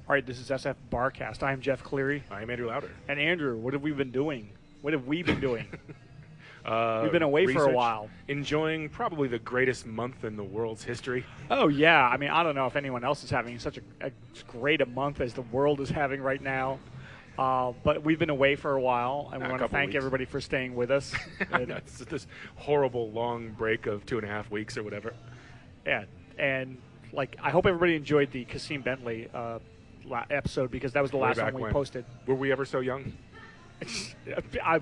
All right, this is SFBarkast. I am Jeff Cleary. I'm Andrew Louder. And Andrew, what have we been doing? What have we been doing? We've been away for a while. Enjoying probably the greatest month in the world's history. Oh, yeah. I mean, I don't know if anyone else is having such a great a month as the world is having right now. But we've been away for a while, and we want to thank everybody for staying with us. It's this horrible long break of 2.5 weeks or whatever. Yeah, and I hope everybody enjoyed the Kasim Bentley episode because that was the last one we posted. Were we ever so young?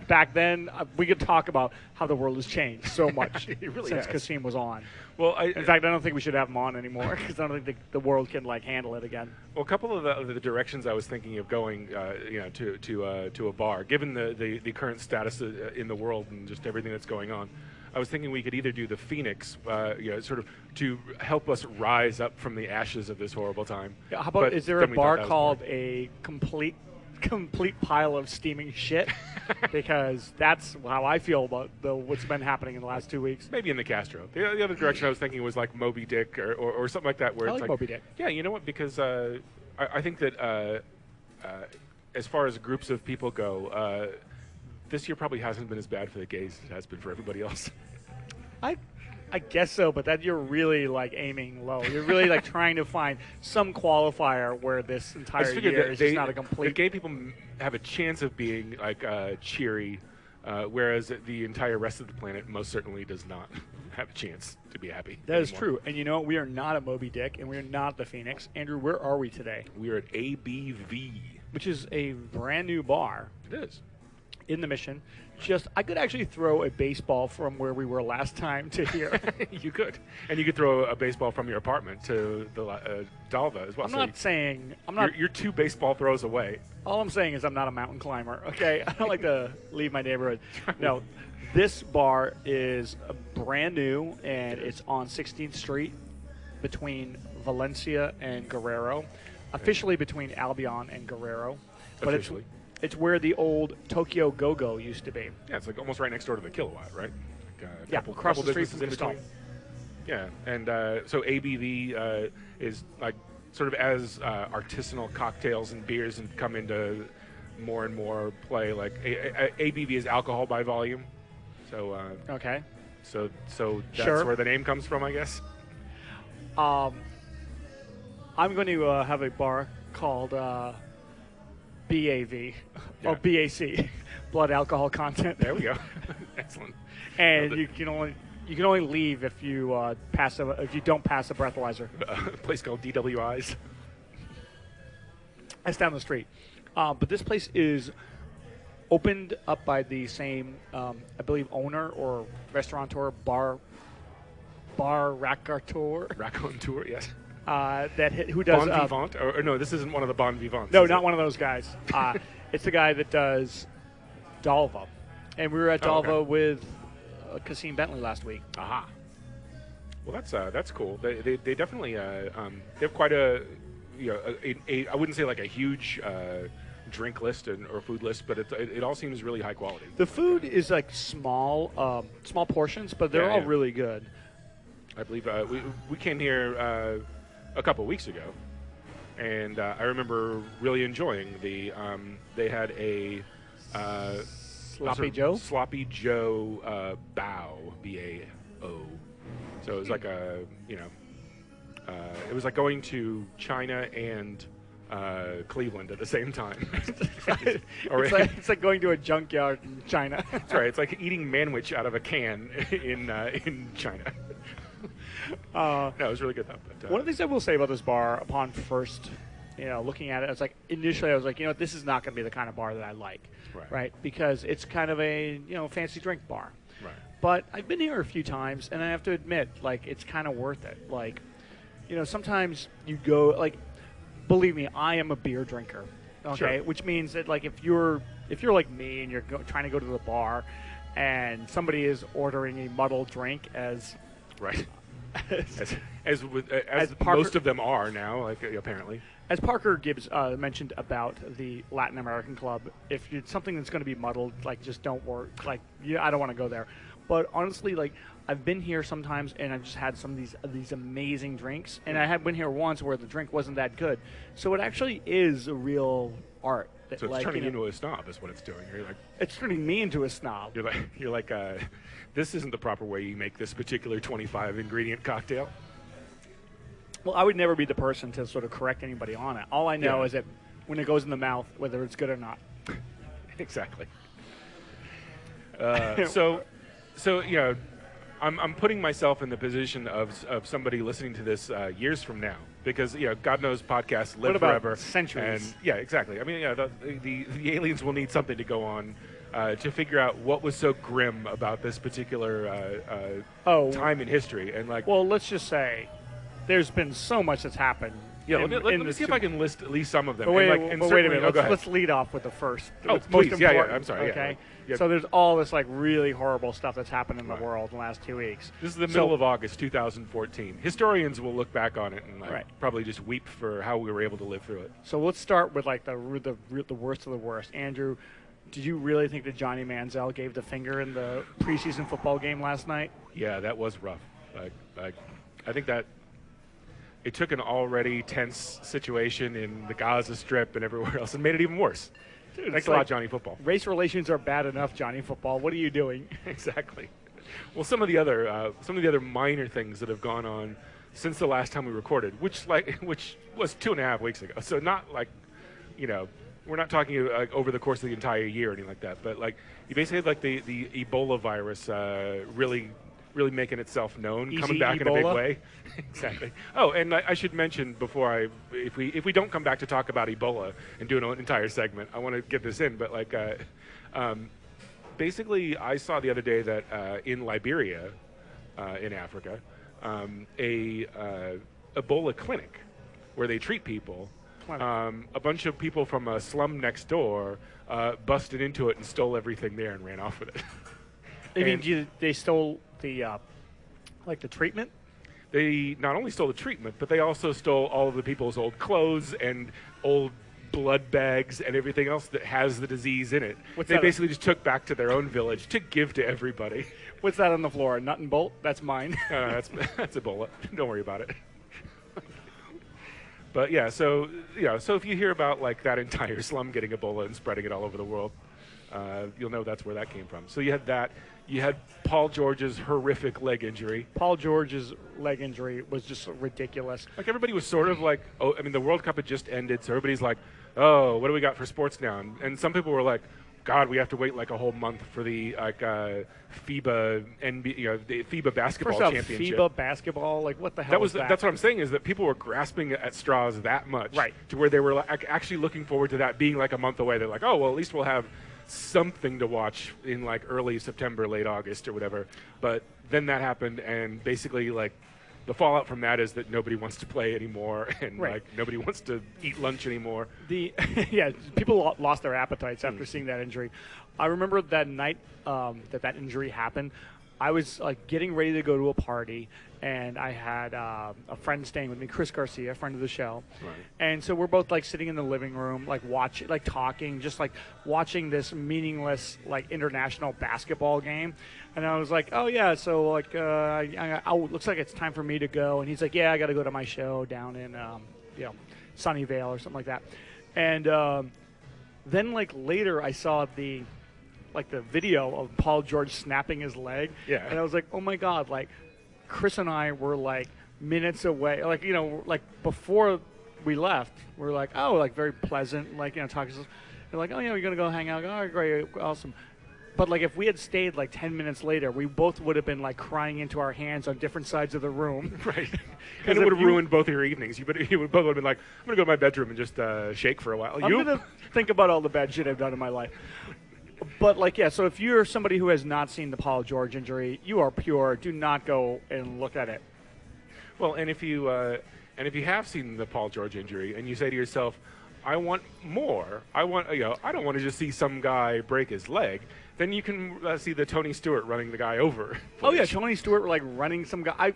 Back then, we could talk about how the world has changed so much really since has. Kasim was on. Well, in fact, I don't think we should have him on anymore because I don't think the world can handle it again. Well, a couple of the directions I was thinking of going, to a bar, given the current status in the world and just everything that's going on. I was thinking we could either do the Phoenix, sort of to help us rise up from the ashes of this horrible time. Yeah, how about, is there a bar called a complete pile of steaming shit? Because that's how I feel about what's been happening in the last 2 weeks. Maybe in the Castro. The other direction I was thinking was like Moby Dick or something like that. Where I it's like Moby Dick. Yeah, you know what? Because I think that as far as groups of people go, this year probably hasn't been as bad for the gays as it has been for everybody else. I guess so, but that you're really aiming low. You're really trying to find some qualifier where this entire year is just not a complete. The gay people have a chance of being cheery, whereas the entire rest of the planet most certainly does not have a chance to be happy. That is true, and you know what? We are not at Moby Dick, and we are not at the Phoenix. Andrew, where are we today? We are at ABV, which is a brand new bar. It is. In the Mission. I could actually throw a baseball from where we were last time to here. You could. And you could throw a baseball from your apartment to the Dalva as well. You're 2 baseball throws away. All I'm saying is I'm not a mountain climber, okay? I don't like to leave my neighborhood. No, this bar is brand new, and it's on 16th Street between Valencia and Guerrero. Officially between Albion and Guerrero. But it's where the old Tokyo Go-Go used to be. Yeah, it's almost right next door to the Kilowatt, right? Across the street from the stall. Yeah, and so ABV is sort of as artisanal cocktails and beers and come into more and more play. ABV is alcohol by volume. So okay. So that's where the name comes from, I guess. I'm going to have a bar called BAV or BAC, blood alcohol content. There we go. Excellent. And you can only leave if you don't pass a breathalyzer. A place called DWIs. That's down the street. But this place is opened up by the same, I believe, owner or restaurateur, bar raconteur. Raconteur, yes. Who does Bon Vivant? Or no, this isn't one of the Bon Vivants. No, not one of those guys. It's the guy that does Dalva, and we were at Dalva with Kasim Bentley last week. Aha. Well, that's cool. They definitely they have quite a I wouldn't say a huge drink list or food list, but it all seems really high quality. The food is small portions, but they're all really good. I believe we came here a couple weeks ago, and I remember really enjoying they had a Sloppy Joe bao, B-A-O. So it was it was like going to China and Cleveland at the same time. It's like going to a junkyard in China. That's right. It's like eating manwich out of a can in China. No, it was really good though. But, one of the things I will say about this bar, upon first, looking at it, initially I was this is not going to be the kind of bar that I like, right? Because it's kind of a fancy drink bar. Right. But I've been here a few times, and I have to admit, it's kind of worth it. Sometimes you go, believe me, I am a beer drinker. Okay, sure. Which means that if you're like me and you're trying to go to the bar, and somebody is ordering a muddled drink as right. As Parker, most of them are now, apparently. As Parker Gibbs mentioned about the Latin American club, if it's something that's going to be muddled, just don't work. I don't want to go there. But honestly, I've been here sometimes, and I've just had some of these amazing drinks. And I had been here once where the drink wasn't that good. So it actually is a real art. So it's turning you into a snob, is what it's doing. You're like, it's turning me into a snob. You're like, this isn't the proper way you make this particular 25 ingredient cocktail. Well, I would never be the person to sort of correct anybody on it. All I know is that when it goes in the mouth, whether it's good or not. Exactly. So I'm putting myself in the position of somebody listening to this years from now, because God knows podcasts live forever. Centuries. And exactly. I mean, the aliens will need something to go on to figure out what was so grim about this particular time in history. And well, let's just say there's been so much that's happened. Yeah, let me see if I can list at least some of them. But wait a minute. Let's lead off with the first. Please. Yeah, I'm sorry. Okay. Yeah. So there's all this really horrible stuff that's happened in the world in the last 2 weeks. This is the middle of August 2014. Historians will look back on it and probably just weep for how we were able to live through it. So let's start with the worst of the worst. Andrew, did you really think that Johnny Manziel gave the finger in the preseason football game last night? Yeah, that was rough. I think that it took an already tense situation in the Gaza Strip and everywhere else and made it even worse. Dude, thanks a lot, Johnny Football. Race relations are bad enough, Johnny Football. What are you doing? Exactly. Well, some of the other minor things that have gone on since the last time we recorded, which was 2.5 weeks ago. So not we're not talking over the course of the entire year or anything like that. But you basically had the Ebola virus really making itself known, coming back Ebola? In a big way. Exactly. Oh, and I should mention before if we don't come back to talk about Ebola and do an entire segment, I want to get this in. But basically, I saw the other day that in Liberia, in Africa, a Ebola clinic where they treat people. A bunch of people from a slum next door busted into it and stole everything there and ran off with it. I mean, they stole the treatment? They not only stole the treatment, but they also stole all of the people's old clothes and old blood bags and everything else that has the disease in it. They basically just took back to their own village to give to everybody. What's that on the floor? A nut and bolt? That's mine. That's Ebola. Don't worry about it. But so if you hear about that entire slum getting Ebola and spreading it all over the world, you'll know that's where that came from. So you had that. You had Paul George's horrific leg injury. Paul George's leg injury was just ridiculous. Everybody was sort of the World Cup had just ended, so everybody's like, oh, what do we got for sports now? And some people were like, God, we have to wait a whole month for the FIBA the FIBA basketball championship. FIBA basketball, what the hell? That's what I'm saying is that people were grasping at straws that much, right? To where they were actually looking forward to that being a month away. They're like, oh well, at least we'll have something to watch in early September, late August or whatever. But then that happened, and basically the fallout from that is that nobody wants to play anymore, and nobody wants to eat lunch anymore. People lost their appetites after seeing that injury. I remember that night that injury happened. I was getting ready to go to a party, and I had a friend staying with me, Chris Garcia, friend of the show. Right. And so we're both sitting in the living room, watching, talking, just watching this meaningless international basketball game. And I was like, oh yeah, so looks like it's time for me to go. And he's like, yeah, I got to go to my show down in Sunnyvale or something like that. And then later I saw the video of Paul George snapping his leg. Yeah. And I was like, oh my God, Chris and I were minutes away. Before we left, we were oh, very pleasant, talking. They're like, oh yeah, we're going to go hang out. Oh, great, awesome. But if we had stayed 10 minutes later, we both would have been crying into our hands on different sides of the room. Right. And it would have ruined both of your evenings. You would both have been like, I'm going to go to my bedroom and just shake for a while. I'm going to think about all the bad shit I've done in my life. But so if you're somebody who has not seen the Paul George injury, you are pure. Do not go and look at it. Well, and if you have seen the Paul George injury and you say to yourself, I want more. I don't want to just see some guy break his leg. Then you can see the Tony Stewart running the guy over. Oh yeah, Tony Stewart running some guy.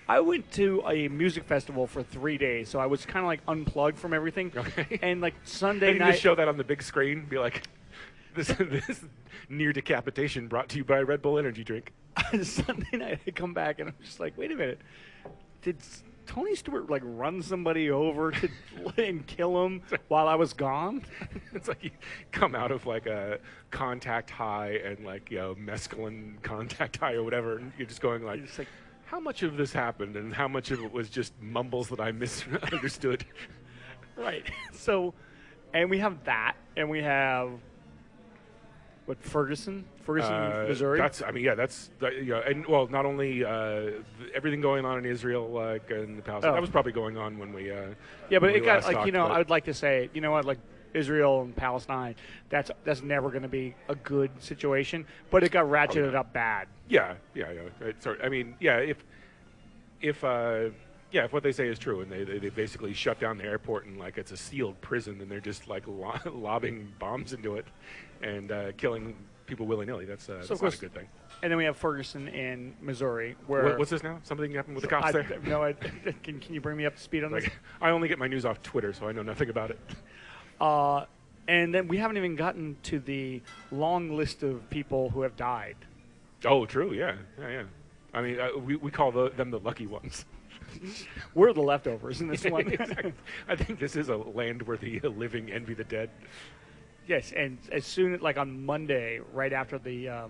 I went to a music festival for 3 days, so I was kind of unplugged from everything. Okay. And Sunday night, you just show that on the big screen, be like. this near decapitation brought to you by Red Bull energy drink. Sunday night, I come back and I'm just like, wait a minute, did Tony Stewart like run somebody over and kill him while I was gone? It's like you come out of like a contact high and like mescaline contact high or whatever, and you're just going like, how much of this happened and how much of it was just mumbles that I misunderstood? Right. So, and we have that, and we have Ferguson, Missouri. That's and well, not only everything going on in Israel, like in the Palestine, that was probably going on when we. Yeah, but it got like talked, I would like to say, like Israel and Palestine, that's never going to be a good situation, but it got ratcheted up bad. Yeah. Sorry, I mean, if what they say is true, and they basically shut down the airport and like it's a sealed prison, and they're just like lobbing bombs into it and killing people willy-nilly, that's not a good thing. And then we have Ferguson in Missouri, where what's this now? Something happened with the cops there? No, can you bring me up to speed on this? I only get my news off Twitter, so I know nothing about it. And then we haven't even gotten to the long list of people who have died. Oh, true. Yeah. I mean, we call them the lucky ones. We're the leftovers in this one. Exactly. I think this is a land where the living envy the dead. Yes, and as soon like on Monday, right after the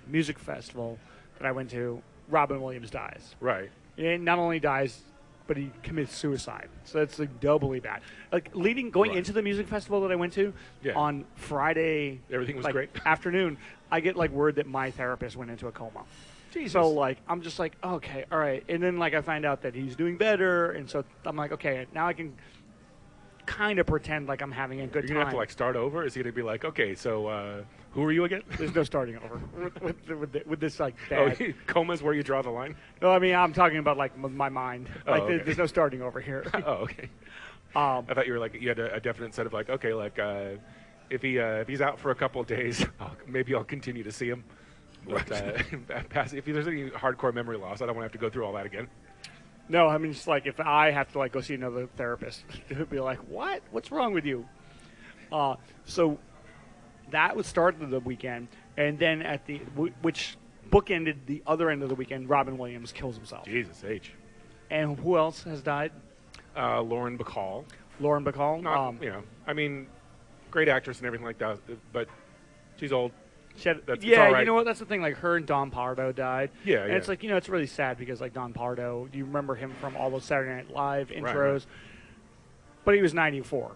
music festival that I went to, Robin Williams dies. Right. And not only dies, but he commits suicide. So that's like doubly bad. Like going into the music festival that I went to on Friday, everything was great afternoon, I get like word that my therapist went into a coma. Jesus. So like I'm just like, okay, all right. And then like I find out that he's doing better, and so I'm like, okay, now I can kind of pretend like I'm having a good time. You're gonna have to like start over. Is he gonna be like, okay, so who are you again? There's no starting over with this like bad. Oh, coma is where you draw the line. No, I mean I'm talking about like my mind. Like okay. There's no starting over here. Oh, okay. I thought you were like you had a definite set of like, okay, like if he's out for a couple of days, maybe I'll continue to see him. But if there's any hardcore memory loss, I don't want to have to go through all that again. No, I mean it's like if I have to like go see another therapist, it would be like, what? What's wrong with you? So that would start the weekend, and then at which bookended the other end of the weekend, Robin Williams kills himself. Jesus H. And who else has died? Lauren Bacall. Lauren Bacall. Not, I mean, great actress and everything like that, but she's old. Right. You know what? That's the thing. Like her and Don Pardo died. Yeah, and it's like it's really sad because like Don Pardo, you remember him from all those Saturday Night Live intros, right. But he was 94,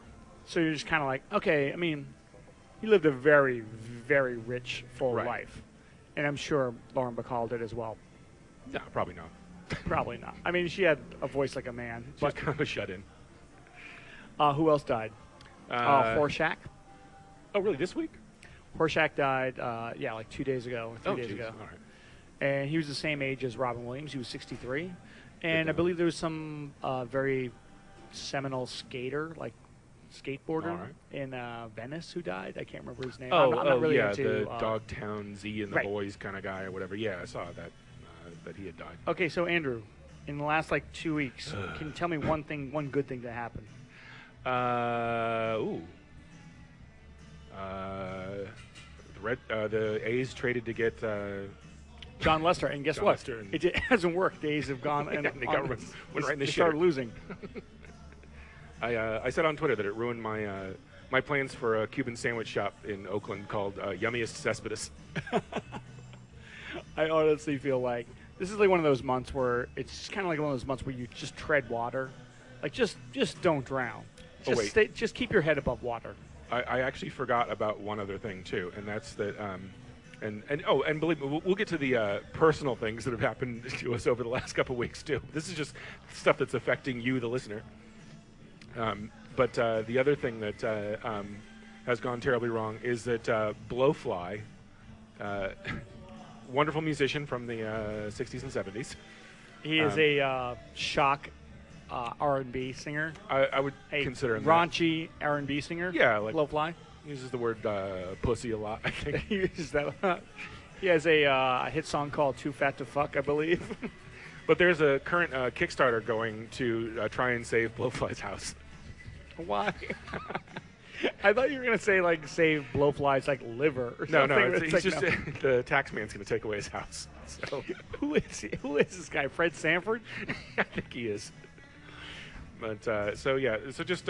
so you're just kind of like, okay. I mean, he lived a very, very rich, full life, and I'm sure Lauren Bacall did as well. No, probably not. Probably not. I mean, she had a voice like a man. She was kind of a shut-in. Who else died? Horshack. Oh, really? This week? Horshack died, like 2 days ago, or 3 days ago. All right. And he was the same age as Robin Williams. He was 63. And I believe there was some very seminal skater, like skateboarder in Venice who died. I can't remember his name. I'm not really into, the Dogtown Z and the Boys kind of guy or whatever. Yeah, I saw that he had died. Okay, so Andrew, in the last like 2 weeks, can you tell me one good thing that happened? The A's traded to get John Lester, and guess John what? Lester and It hasn't worked. The A's have gone and they went right in the shitter. Started losing. I said on Twitter that it ruined my plans for a Cuban sandwich shop in Oakland called Yummiest Cespedes. I honestly feel like this is like one of those months where it's kind of like one of those months where you just tread water, like just don't drown. Just keep your head above water. I actually forgot about one other thing too, and that's that. And believe me, we'll get to the personal things that have happened to us over the last couple of weeks too. This is just stuff that's affecting you, the listener. But the other thing that has gone terribly wrong is that Blowfly, wonderful musician from the 60s and 70s. He is a shock R&B singer. I would consider him raunchy R&B singer. Yeah, like Blowfly uses the word pussy a lot. I think he uses that a lot. He has a hit song called "Too Fat to Fuck," I believe. But there's a current Kickstarter going to try and save Blowfly's house. Why? I thought you were gonna say like save blowfly's like liver or No, something. no, but he's like, just no. the tax man's going to take away his house. So Who is this guy? Fred Sanford? I think he is. But so yeah, so just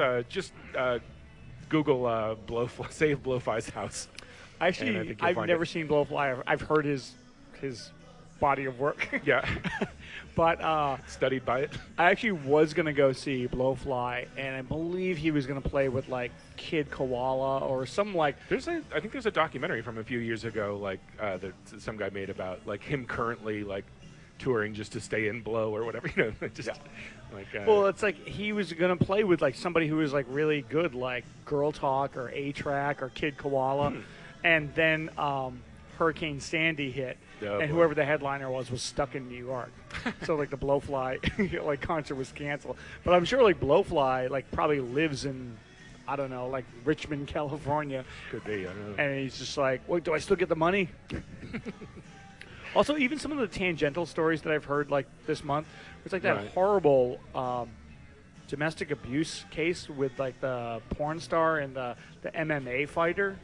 Google save blowfly's house. And I Actually, think you'll I've find never it. seen Blowfly. I've heard his body of work. Yeah, But studied by it. I actually was gonna go see Blowfly, and I believe he was gonna play with like Kid Koala or some like. I think there's a documentary from a few years ago, like that some guy made about like him currently like touring just to stay in Blow or whatever, you know, just like. Well, it's like he was gonna play with like somebody who was like really good, like Girl Talk or A-Track or Kid Koala, and then Hurricane Sandy hit, Oh, and boy. whoever the headliner was stuck in New York, so like the Blowfly like concert was canceled. But I'm sure like Blowfly like probably lives in, I don't know, like Richmond, California, Could be. I don't know. and he's just like, wait, do I still get the money? Also, even some of the tangential stories that I've heard like this month, it's like that Right. horrible domestic abuse case with like the porn star and the MMA fighter.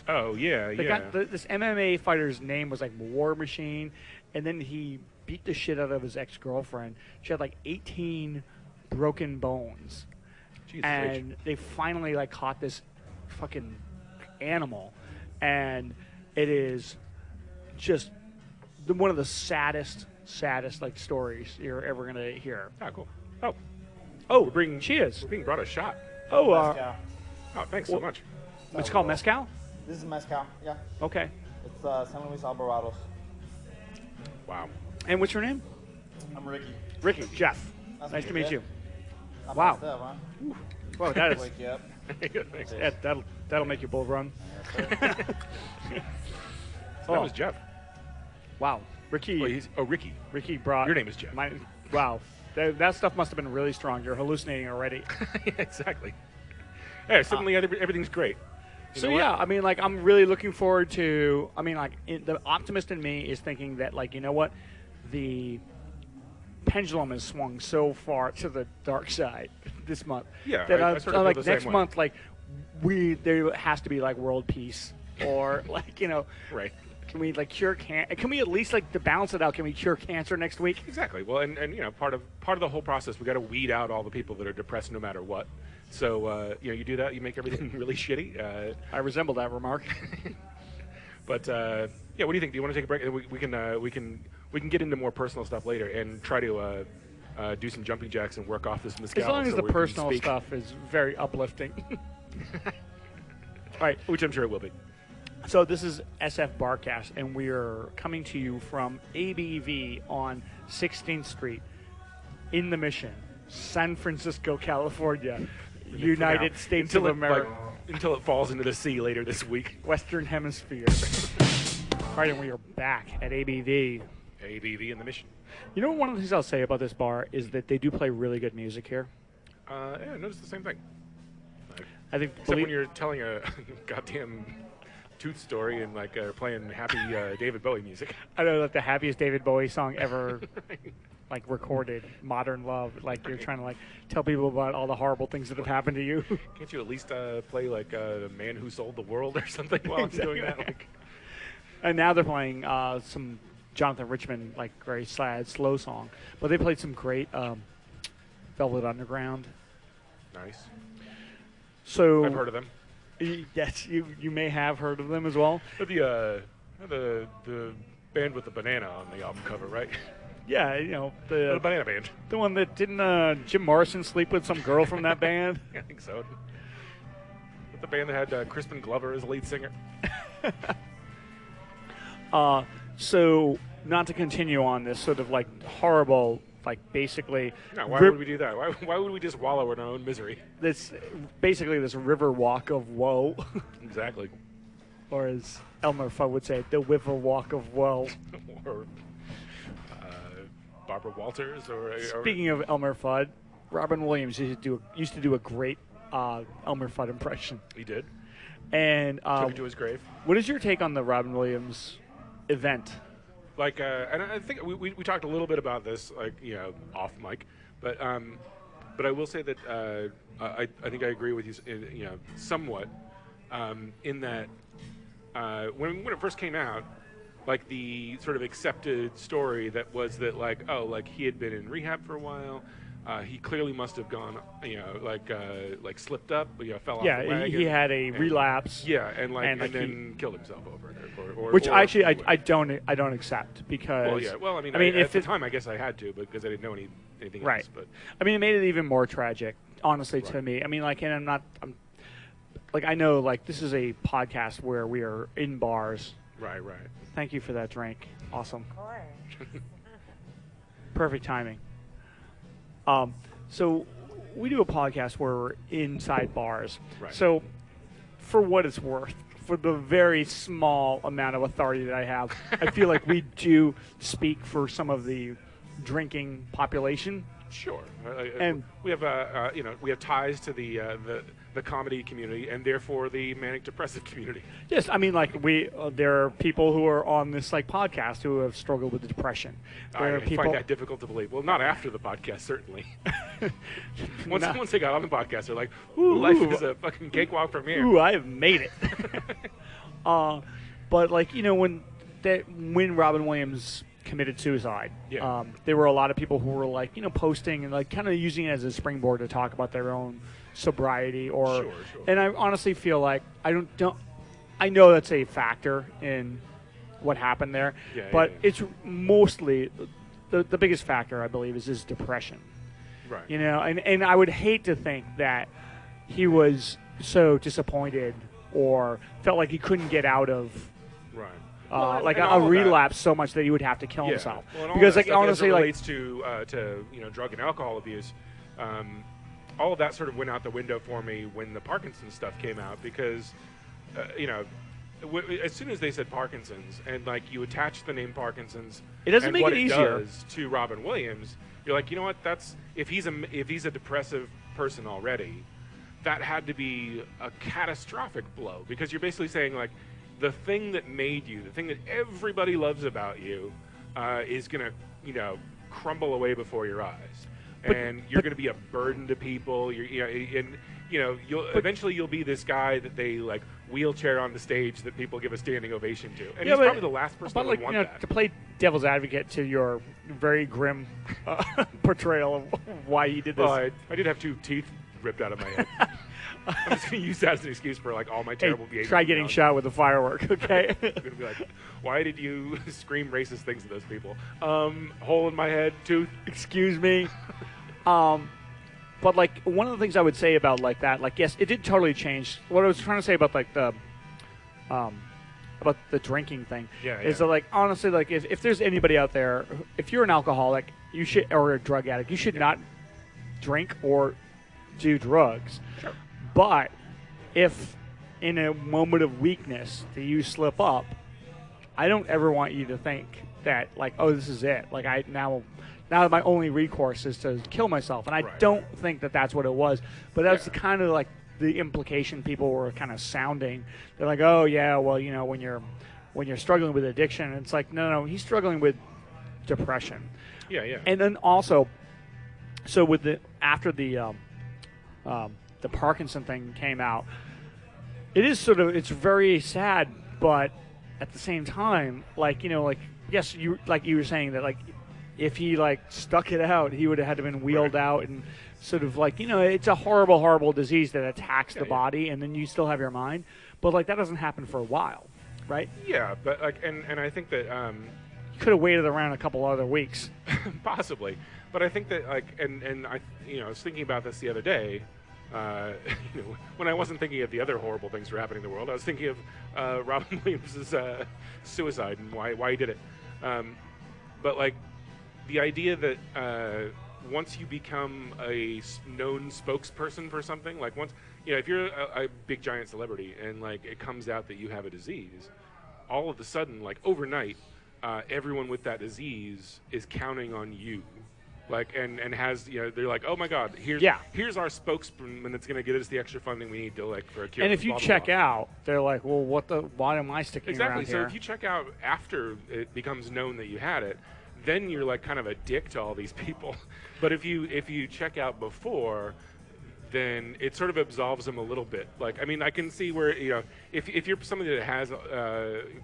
Oh yeah, yeah. This MMA fighter's name was like War Machine, and then he beat the shit out of his ex-girlfriend. She had like 18 broken bones, Jesus and H. they finally like caught this fucking animal, and it is just one of the saddest like stories you're ever gonna hear. Ah, cool. Oh, Oh, we're being cheers. we're being brought a shot. Oh, Mezcal. Oh, thanks so much. it's called mezcal. This is mezcal. Yeah, Okay. it's San Luis Alvarado's. Wow. And what's your name? I'm Ricky. Ricky. Jeff. Nice Nice to to meet meet you. you. Not Wow. bad stuff, huh? Well, that is Wake you up. Thanks. that'll make you bull run. That Oh. was Jeff. Wow. Ricky. Ricky. Ricky brought. Your name is Jeff. Wow. That stuff must have been really strong. You're hallucinating already. Yeah, exactly. Yeah, suddenly everything's great. You So know what? yeah, I mean, like, I'm really looking forward to. I mean, like, the optimist in me is thinking that, like, you know what, the pendulum has swung so far to the dark side this month. Yeah, that I I'm sort of feel like the same next way. month, like, there has to be like world peace or like, you know, Right. can we like cure Can we at least like to balance it out? Can we cure cancer next week? Exactly. Well, and you know, part of the whole process, we got to weed out all the people that are depressed no matter what. So you know, you do that, you make everything really shitty. I resemble that remark. But yeah, what do you think? Do you want to take a break? We can get into more personal stuff later and try to do some jumping jacks and work off this mezcal. As long as so the we can personal speak, stuff is very uplifting. All right. which I'm sure it will be. So this is SFBarkast, and we are coming to you from ABV on 16th Street in the Mission, San Francisco, California, United Now, States until of America, until it falls into the sea later this week. Western Hemisphere. All right, and we are back at ABV. ABV in the Mission. You know, one of the things I'll say about this bar is that they do play really good music here. Yeah, I noticed the same thing. I think Except when you're telling a goddamn tooth story and like playing happy David Bowie music. I know that the happiest David Bowie song ever like recorded, Modern Love, like you're trying to like tell people about all the horrible things that have happened to you. Can't you at least play like The Man Who Sold the World or something while I'm doing that? Like, And now they're playing some Jonathan Richman, like very sad, slow song. But they played some great Velvet Underground. nice. So I've heard of them. Yes, you may have heard of them as well. The band with the banana on the album cover, right? Yeah, you know The the Banana Band. the one that didn't Jim Morrison sleep with some girl from that band. I think so. With the band that had Crispin Glover as lead singer. So not to continue on this sort of like horrible, like basically No, why would we do that? Why would we just wallow in our own misery? this basically this river walk of woe, Exactly. or as Elmer Fudd would say, the river walk of woe. Or Barbara Walters, or Speaking of Elmer Fudd, Robin Williams used to do a great Elmer Fudd impression. he did. And Took it to his grave. what is your take on the Robin Williams event? Like, and I think we talked a little bit about this, like, you know, off mic, but But I will say that I think I agree with you, somewhat, in that when it first came out, like the sort of accepted story that was that like he had been in rehab for a while. He clearly must have gone, like slipped up, fell off the wagon. He had a relapse. Yeah, and then killed himself over it, which actually I don't accept because. Well, I mean, at the time I guess I had to, because I didn't know anything right. else. But I mean, it made it even more tragic, honestly, to me. I mean, and I know this is a podcast where we are in bars. Right. Thank you for that drink. Awesome. Of course. Perfect timing. So we do a podcast where we're inside bars. Right. So for what it's worth, for the very small amount of authority that I have, I feel like we do speak for some of the drinking population. Sure. And we have we have ties to the comedy community and therefore the manic depressive community. Yes, I mean there are people who are on this podcast who have struggled with depression. I find that difficult to believe. Well, not after the podcast, certainly. Once they got on the podcast, they're like, "Ooh, life is a fucking cakewalk from here." Ooh, I have made it. But when Robin Williams committed suicide, there were a lot of people who were posting and kind of using it as a springboard to talk about their own sobriety Sure. And I honestly feel like I know that's a factor in what happened there, but it's mostly the biggest factor, I believe, is his depression. Right. And I would hate to think that he was so disappointed or felt like he couldn't get out of a relapse so much that he would have to kill himself. Well, because honestly, relates to drug and alcohol abuse. All of that sort of went out the window for me when the Parkinson's stuff came out because, as soon as they said Parkinson's and you attach the name Parkinson's, it doesn't and make what it it easier does to Robin Williams, you're like, you know what? That's if he's a depressive person already, that had to be a catastrophic blow because you're basically saying the thing that made you, the thing that everybody loves about you, is gonna crumble away before your eyes. And you're going to be a burden to people. Eventually you'll be this guy that they wheelchair on the stage that people give a standing ovation to. And he's probably the last person that would want that. To play devil's advocate to your very grim portrayal of why he did this. Well, I did have 2 teeth ripped out of my head. I'm just going to use that as an excuse for all my terrible behavior. Try getting shot with a firework, okay? I'm going to be like, why did you scream racist things to those people? Hole in my head, tooth. Excuse me. But one of the things I would say about that, yes, it did totally change. What I was trying to say about the drinking thing is that honestly, if there's anybody out there, if you're an alcoholic, you should, or a drug addict, you should not drink or do drugs. Sure. But if in a moment of weakness that you slip up, I don't ever want you to think that oh, this is it. Now my only recourse is to kill myself, and I don't think that that's what it was. But that's kind of the implication people were kind of sounding. They're like, oh yeah, well when you're struggling with addiction, it's no, he's struggling with depression. Yeah. And then also, so with after the Parkinson thing came out, it's very sad, but at the same time, yes, you were saying that if he stuck it out, he would have had to been wheeled out and sort of it's a horrible, horrible disease that attacks the body, and then you still have your mind. But that doesn't happen for a while, right? Yeah, but and I think that you could have waited around a couple other weeks, possibly. But I think that and I I was thinking about this the other day. When I wasn't thinking of the other horrible things that were happening in the world, I was thinking of Robin Williams' suicide and why he did it. But the idea that once you become a known spokesperson for something, once if you're a big giant celebrity and it comes out that you have a disease, all of a sudden overnight, everyone with that disease is counting on you. And has they're like, oh my God, here's our spokesman that's going to get us the extra funding we need to for a cure. And if you check out, they're like, well, why am I sticking around here? So if you check out after it becomes known that you had it, then you're like kind of a dick to all these people. But if you check out before, then it sort of absolves them a little bit. Like, I mean, I can see where, if you're somebody that has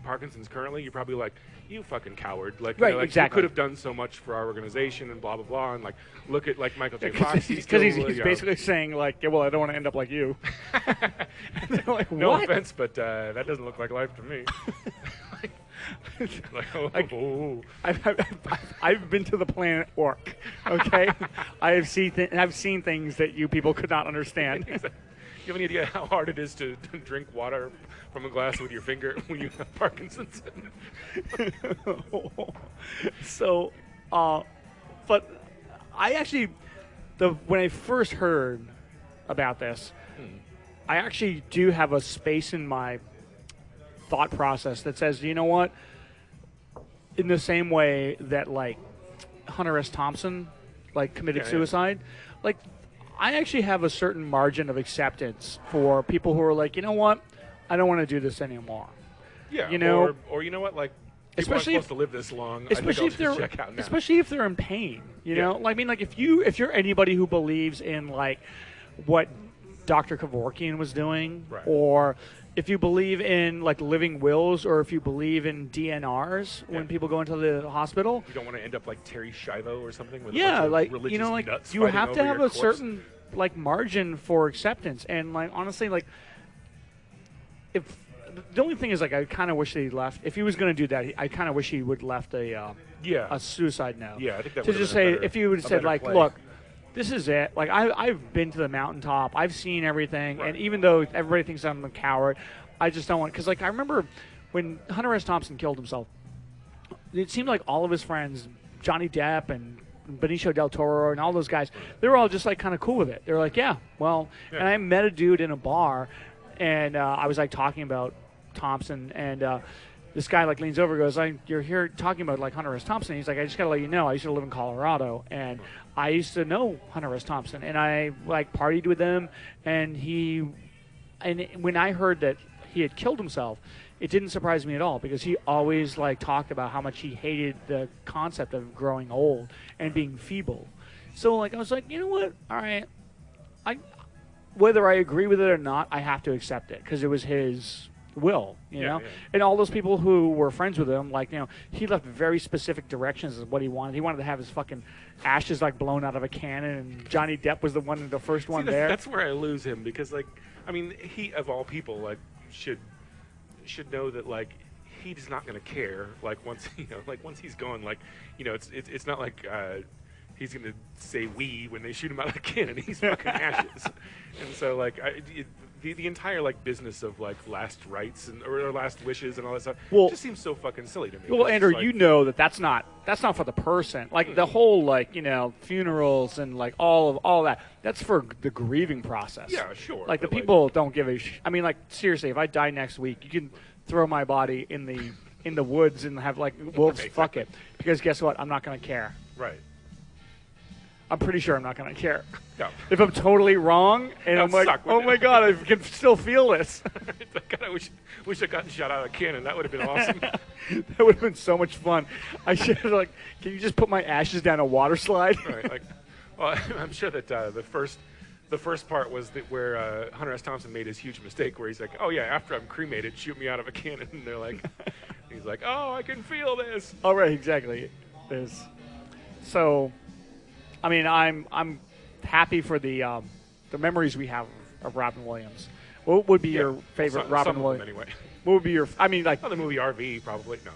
Parkinson's currently, you're probably like, you fucking coward. Like, right, like exactly. You could have done so much for our organization and blah, blah, blah. And, like, look at, like, Michael J. Fox. Because he's basically saying, like, yeah, well, I don't want to end up like you. Like, no what? offense, but that doesn't look like life to me. I've been to the planet Orc. Okay, I've seen things that you people could not understand. You have any idea how hard it is to drink water from a glass with your finger when you have Parkinson's? So, but I actually, when I first heard about this, I actually do have a space in my thought process that says, you know what? In the same way that like Hunter S. Thompson like committed suicide, like I actually have a certain margin of acceptance for people who are like, you know what? I don't want to do this anymore. Yeah, you know, or you know what? Like, especially supposed to live this long. Especially I think I'll just check out now. Especially if they're in pain. You know, I mean, like if you're anybody who believes in like what Dr. Kevorkian was doing, right. or if you believe in like living wills, or if you believe in DNRs when people go into the hospital, you don't want to end up like Terry Schiavo or something. With yeah, a bunch of like religious you know, like nuts you have to have a corpse. certain like margin for acceptance, and like honestly, like if the only thing is like I kind of wish that he left. If he was going to do that, I kind of wish he would left a suicide note. Yeah, I think that to would just have been say better, if he would have said like, play. look. This is it. Like I've been to the mountaintop. I've seen everything, Right. and even though everybody thinks I'm a coward, I just don't want. Because like I remember when Hunter S. Thompson killed himself, it seemed like all of his friends, Johnny Depp and Benicio del Toro and all those guys, they were all just like kind of cool with it. They were like, yeah, well. Yeah. And I met a dude in a bar, and I was like talking about Thompson, and this guy like leans over and goes, you're here talking about like Hunter S. Thompson. He's like, I just got to let you know, I used to live in Colorado, and I used to know Hunter S. Thompson, and I like partied with him, and when I heard that he had killed himself, it didn't surprise me at all, because he always like talked about how much he hated the concept of growing old and being feeble. So like I was like, you know what? All right, whether I agree with it or not, I have to accept it because it was his will, you know. Yeah. And all those people who were friends with him, like, you know, he left very specific directions of what he wanted. He wanted to have his fucking ashes like blown out of a cannon, and Johnny Depp was the first one there. That's where I lose him, because like, I mean, he of all people like should know that like he's not going to care, like once once he's gone, like, you know, it's not like he's going to say "we" when they shoot him out of the cannon. He's fucking ashes. And so like the entire like business of like last rites or last wishes and all that stuff, just seems so fucking silly to me. Well, Andrew, like, you know that's not for the person. Like the whole like, you know, funerals and like all that. That's for the grieving process. Yeah, sure. Like the people don't give a I mean, like seriously, if I die next week, you can throw my body in the woods and have like wolves fuck it, because guess what? I'm not going to care. Right. I'm pretty sure I'm not going to care. No. If I'm totally wrong and I'm like, oh my God, I can still feel this. God, I wish I got shot out of a cannon. That would have been awesome. That would have been so much fun. I should have like, can you just put my ashes down a water slide? Right. Like, well, I'm sure that the first part was where Hunter S. Thompson made his huge mistake, where he's like, oh yeah, after I'm cremated, shoot me out of a cannon. And they're like, he's like, oh, I can feel this. Oh right, exactly. So, I mean, I'm happy for the memories we have of Robin Williams. What would be your favorite Robin Williams? Anyway. What would be your? I mean, like the movie RV, probably. No.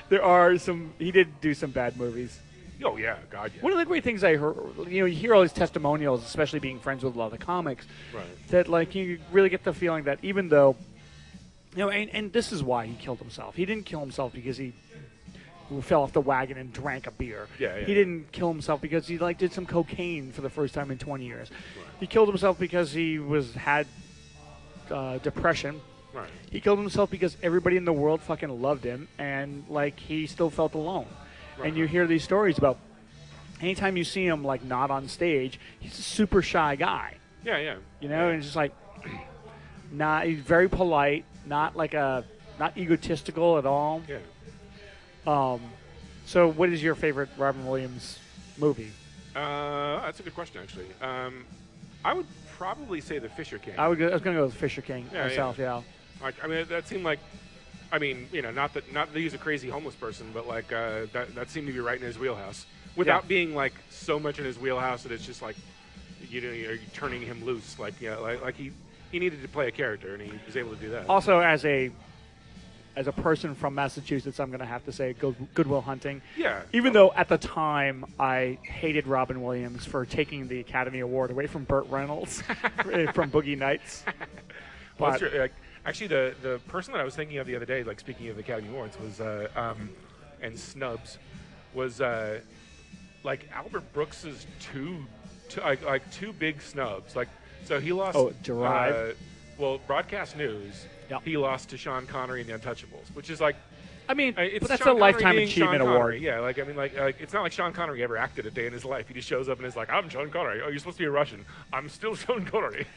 There are some. He did do some bad movies. Oh yeah, God yeah. One of the great things I heard, you know, you hear all these testimonials, especially being friends with a lot of the comics, right. that like you really get the feeling that even though, you know, and this is why he killed himself. He didn't kill himself because he fell off the wagon and drank a beer. Yeah. He didn't kill himself because he like did some cocaine for the first time in 20 years. Right. He killed himself because he had depression. Right. He killed himself because everybody in the world fucking loved him, and like he still felt alone. Right. And you hear these stories about anytime you see him like not on stage, he's a super shy guy. Yeah. You know, and just like he's very polite, not egotistical at all. Yeah. So, what is your favorite Robin Williams movie? That's a good question, actually. I would probably say The Fisher King. I was going to go with Fisher King myself. Yeah. Like, I mean, that seemed like, I mean, you know, not that he's a crazy homeless person, but like that seemed to be right in his wheelhouse, without being like so much in his wheelhouse that it's just like, you know, you're turning him loose. Like, yeah, like he needed to play a character, and he was able to do that. Also, as a person from Massachusetts, I'm going to have to say Good Will Hunting. Yeah. Even though at the time I hated Robin Williams for taking the Academy Award away from Burt Reynolds from Boogie Nights. Well, that's true. Actually, the person that I was thinking of the other day, like speaking of the Academy Awards, was and snubs, was like Albert Brooks's two big snubs. Like, so he lost. Oh, Drive. Well, Broadcast News. Yep. He lost to Sean Connery in The Untouchables, which is like. I mean, It's but that's Sean a Lifetime Connery being Achievement Sean Award. Connery. Yeah, like I mean, like it's not like Sean Connery ever acted a day in his life. He just shows up and is like, "I'm Sean Connery. Oh, you're supposed to be a Russian. I'm still Sean Connery."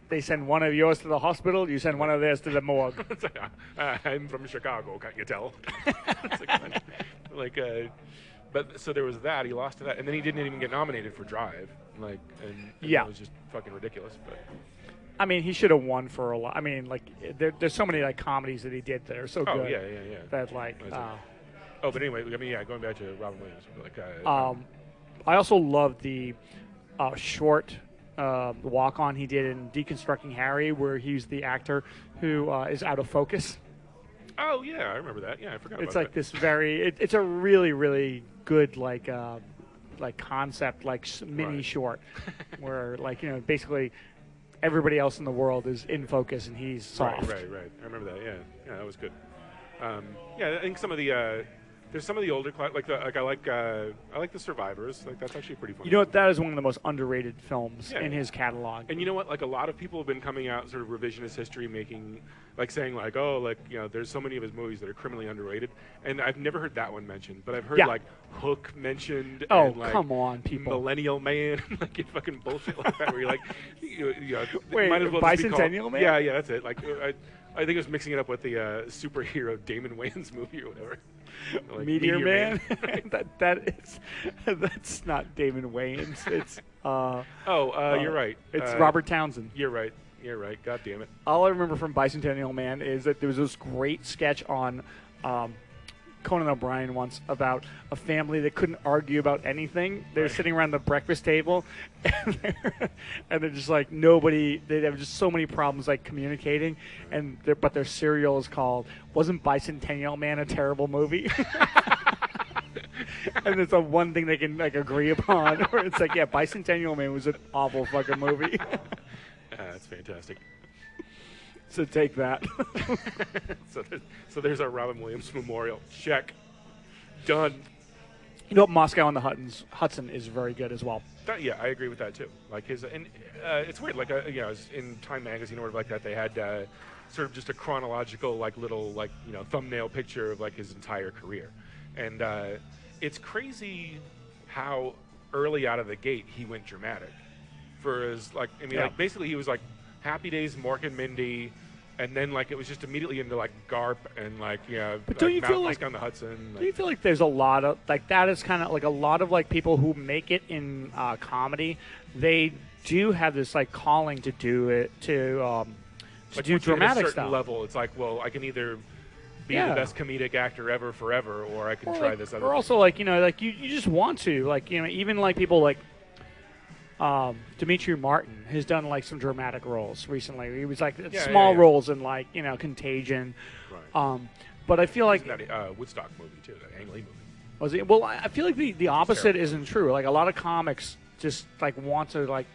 They send one of yours to the hospital. You send one of theirs to the morgue. I'm from Chicago, can't you tell? But so there was that. He lost to that, and then he didn't even get nominated for Drive. Like, and yeah, it was just fucking ridiculous. But I mean, he should have won for a lot. I mean, like, there's so many like comedies that he did that are so good. Oh yeah. That like. But anyway, I mean, yeah, going back to Robin Williams, like. I also love the short walk-on he did in Deconstructing Harry, where he's the actor who is out of focus. Oh yeah, I remember that. Yeah, I forgot. It's about like that. this very. It's a really really good like concept, like mini Right. short, where like, you know, basically everybody else in the world is in focus and he's soft. Right. I remember that. Yeah, that was good. Yeah, I think some of the there's some of the older I like the Survivors. Like, that's actually pretty fun. You know what? That is one of the most underrated films Yeah. in his catalog. And you know what? Like, a lot of people have been coming out sort of revisionist history, making like saying like, oh, like, you know, there's so many of his movies that are criminally underrated, and I've never heard that one mentioned, but I've heard like Hook mentioned. Oh, and, like, come on, people! Millennial Man, like fucking bullshit like that, where you're like, wait, might as well just be Bicentennial called, Man? Yeah, that's it. Like, I think it was mixing it up with the superhero Damon Wayans movie or whatever. Like Meteor Man. Right? That's not Damon Wayans. It's you're right. It's Robert Townsend. You're right. God damn it. All I remember from Bicentennial Man is that there was this great sketch on Conan O'Brien once about a family that couldn't argue about anything. They're sitting around the breakfast table, and they're just like nobody. They have just so many problems like communicating, but their cereal is called "Wasn't Bicentennial Man a terrible movie?" And it's the one thing they can like agree upon. Where it's like, yeah, Bicentennial Man was an awful fucking movie. That's fantastic. So take that. So there's our Robin Williams memorial. Check. Done. You know what? Moscow on the Hudson is very good as well. Yeah, I agree with that too. Like his, and it's weird. Like you know, in Time magazine or whatever like that, they had sort of just a chronological, like little, like, you know, thumbnail picture of like his entire career, and it's crazy how early out of the gate he went dramatic. For his, like, I mean, like basically he was like Happy Days, Mork and Mindy, and then like it was just immediately into like Garp and like, yeah. But don't you feel like on the Hudson? Do you feel like there's a lot of like that is kind of like a lot of like people who make it in comedy, they do have this like calling to do it to do dramatic at a certain stuff. level, it's like, well, I can either be the best comedic actor ever forever, or I can try this other. Or also like, you know, like you just want to, like, you know, even like people like Dimitri Martin has done like some dramatic roles recently. He was like small roles in like, you know, Contagion. Right. But I feel like that Woodstock movie too, that Ang Lee movie. Was it? Well, I feel like the opposite isn't true. Like a lot of comics just like want to like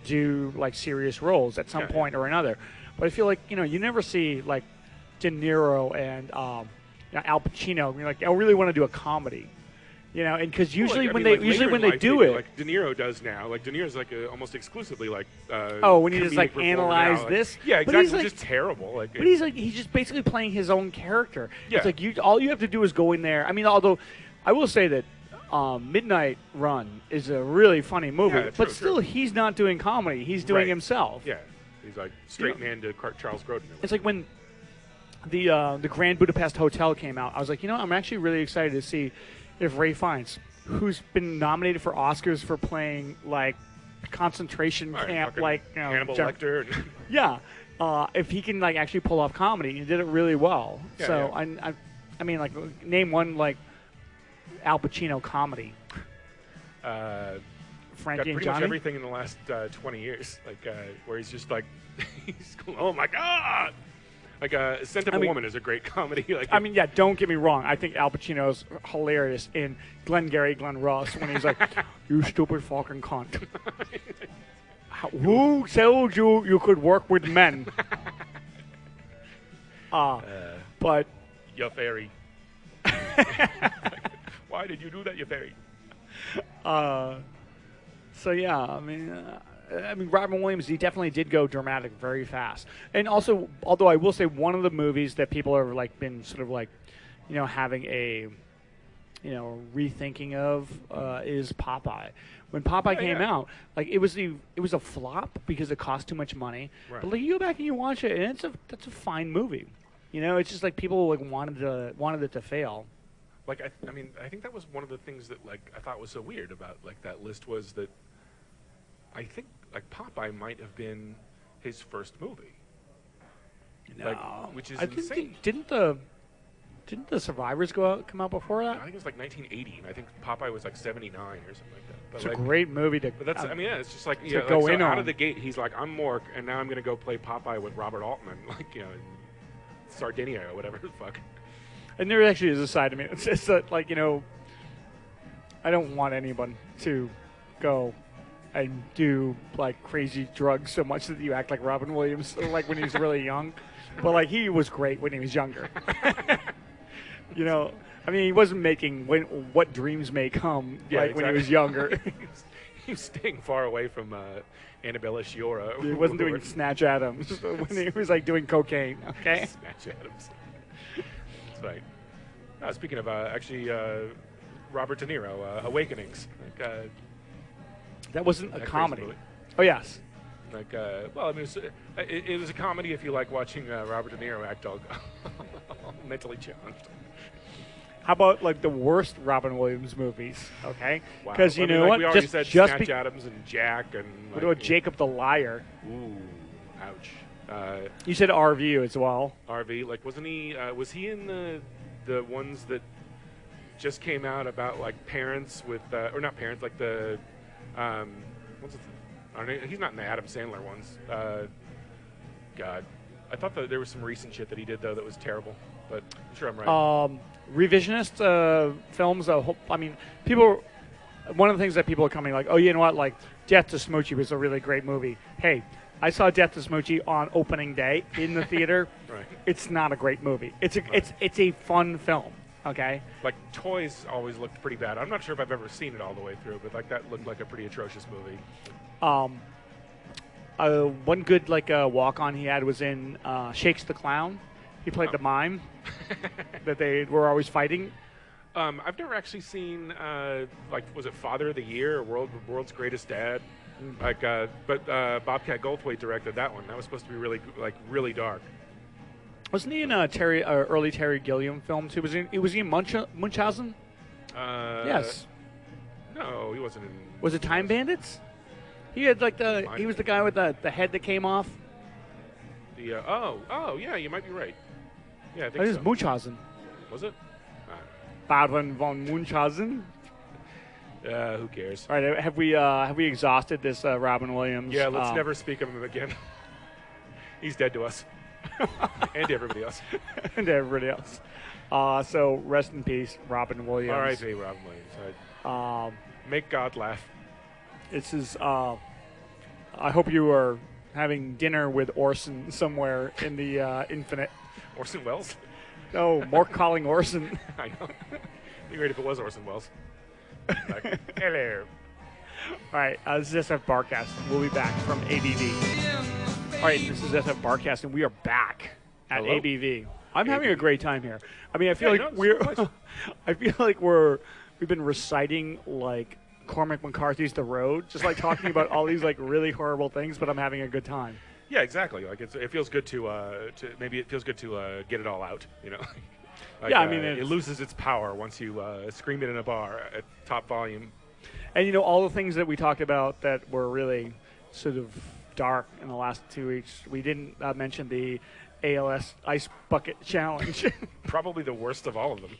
do like serious roles at some point or another. But I feel like, you know, you never see like De Niro and you know, Al Pacino. You're like, I really want to do a comedy. You know, and because usually when they do it, like De Niro does now, like De Niro's like almost exclusively like. When you just like analyze now. this, yeah, exactly, he's like, just terrible. Like, but he's just basically playing his own character. Yeah. It's like all you have to do is go in there. I mean, although I will say that Midnight Run is a really funny movie, but still he's not doing comedy. He's doing himself. Yeah, he's like straight man to Charles Grodin. It's like when the Grand Budapest Hotel came out, I was like, I'm actually really excited to see if Ray Fiennes, who's been nominated for Oscars for playing like concentration camp, fucking like Hannibal Lecter. yeah, if he can like actually pull off comedy. He did it really well. Yeah, so yeah. I mean, like, name one like Al Pacino comedy. Got Frankie and pretty Johnny. much everything in the last 20 years, like where he's just like, he's going, oh my god, like Scent of a Woman is a great comedy. Like, I mean, yeah, don't get me wrong. I think Al Pacino's hilarious in Glengarry Glen Ross when he's like, "You stupid fucking cunt! Who told you could work with men?" But you fairy. Why did you do that, you fairy? so yeah, I mean, Robin Williams, he definitely did go dramatic very fast. And also, although I will say, one of the movies that people have like been sort of like, having a, rethinking of is Popeye. When Popeye came out, like it was a flop because it cost too much money. Right. But like you go back and you watch it, and that's a fine movie. It's just like people like wanted it to fail. Like I mean, I think that was one of the things that like I thought was so weird about like that list was that I think like Popeye might have been his first movie. No, like, which is I think insane. Didn't the Survivors come out before that? I think it was like 1980, and I think Popeye was like 79 or something like that. But It's like, a great movie to. But that's I mean, yeah, it's just like to yeah, go like, so in out on. of the gate, he's like, I'm Mork, and now I'm gonna go play Popeye with Robert Altman, like in Sardinia or whatever the fuck. And there actually is a side to me. It's just that, like, I don't want anyone to go and do, like, crazy drugs so much that you act like Robin Williams, like, when he was really young. But, like, he was great when he was younger. I mean, he wasn't making What Dreams May Come, when he was younger. He was staying far away from Annabella Sciorra. He wasn't doing Snatch Adams when he was, like, doing cocaine, okay? Snatch Adams. That's right. Speaking of, actually, Robert De Niro, Awakenings. Like, that wasn't a crazy comedy. movie. Oh, yes. Like, well, I mean, it was a comedy if you like watching Robert De Niro act all mentally challenged. How about, like, the worst Robin Williams movies, okay? Wow. Because I mean, what? like, we already said Snatch Adams and Jack and. What about Jacob the Liar? Ooh, ouch. You said RV as well. RV, like, wasn't he? Was he in the ones that just came out about like parents with, or not parents, like the, what's it? He's not in the Adam Sandler ones. God, I thought that there was some recent shit that he did though that was terrible, but I'm sure I'm right. Revisionist films. I mean, people. One of the things that people are coming like, oh, you know what? Like, Death to Smoochie was a really great movie. Hey, I saw Death to Smoochie on opening day in the theater. Right. It's not a great movie. It's a fun film. Okay. Like Toys always looked pretty bad. I'm not sure if I've ever seen it all the way through, but like that looked like a pretty atrocious movie. One good walk on he had was in Shakes the Clown. He played the mime that they were always fighting. I've never actually seen was it Father of the Year or World's Greatest Dad? Like, but Bobcat Goldthwait directed that one. That was supposed to be really dark. Wasn't he in a early Terry Gilliam film too? Was he in Munchausen? Yes. No, he wasn't in. Was it Time Bandits? He had he was the guy with the head that came off. Oh yeah, you might be right. Yeah, I think It was so. Munchausen. Was it? Baron von Munchausen. Who cares? All right, have we exhausted this Robin Williams? Yeah, let's never speak of him again. He's dead to us. And to everybody else. And to everybody else. So rest in peace, Robin Williams. R.I.P. Robin Williams. Make God laugh. This is. I hope you are having dinner with Orson somewhere in the infinite. Orson Welles? No, more calling Orson. I know. It'd be great if it was Orson Welles. Like, hello. All right, this is SFBarkast. We'll be back from ABV. All right, this is SFBarkast, and we are back at Hello. ABV. I'm having a great time here. I mean, I feel Yeah, like no, it's nice. I feel like we've been reciting like Cormac McCarthy's The Road, just like talking about all these like really horrible things, but I'm having a good time. Yeah, exactly. Like it feels good to maybe it feels good to get it all out. Like, Yeah, I mean, it loses its power once you scream it in a bar at top volume. And all the things that we talked about that were really sort of dark in the last 2 weeks, we didn't mention the ALS Ice Bucket Challenge. Probably the worst of all of them.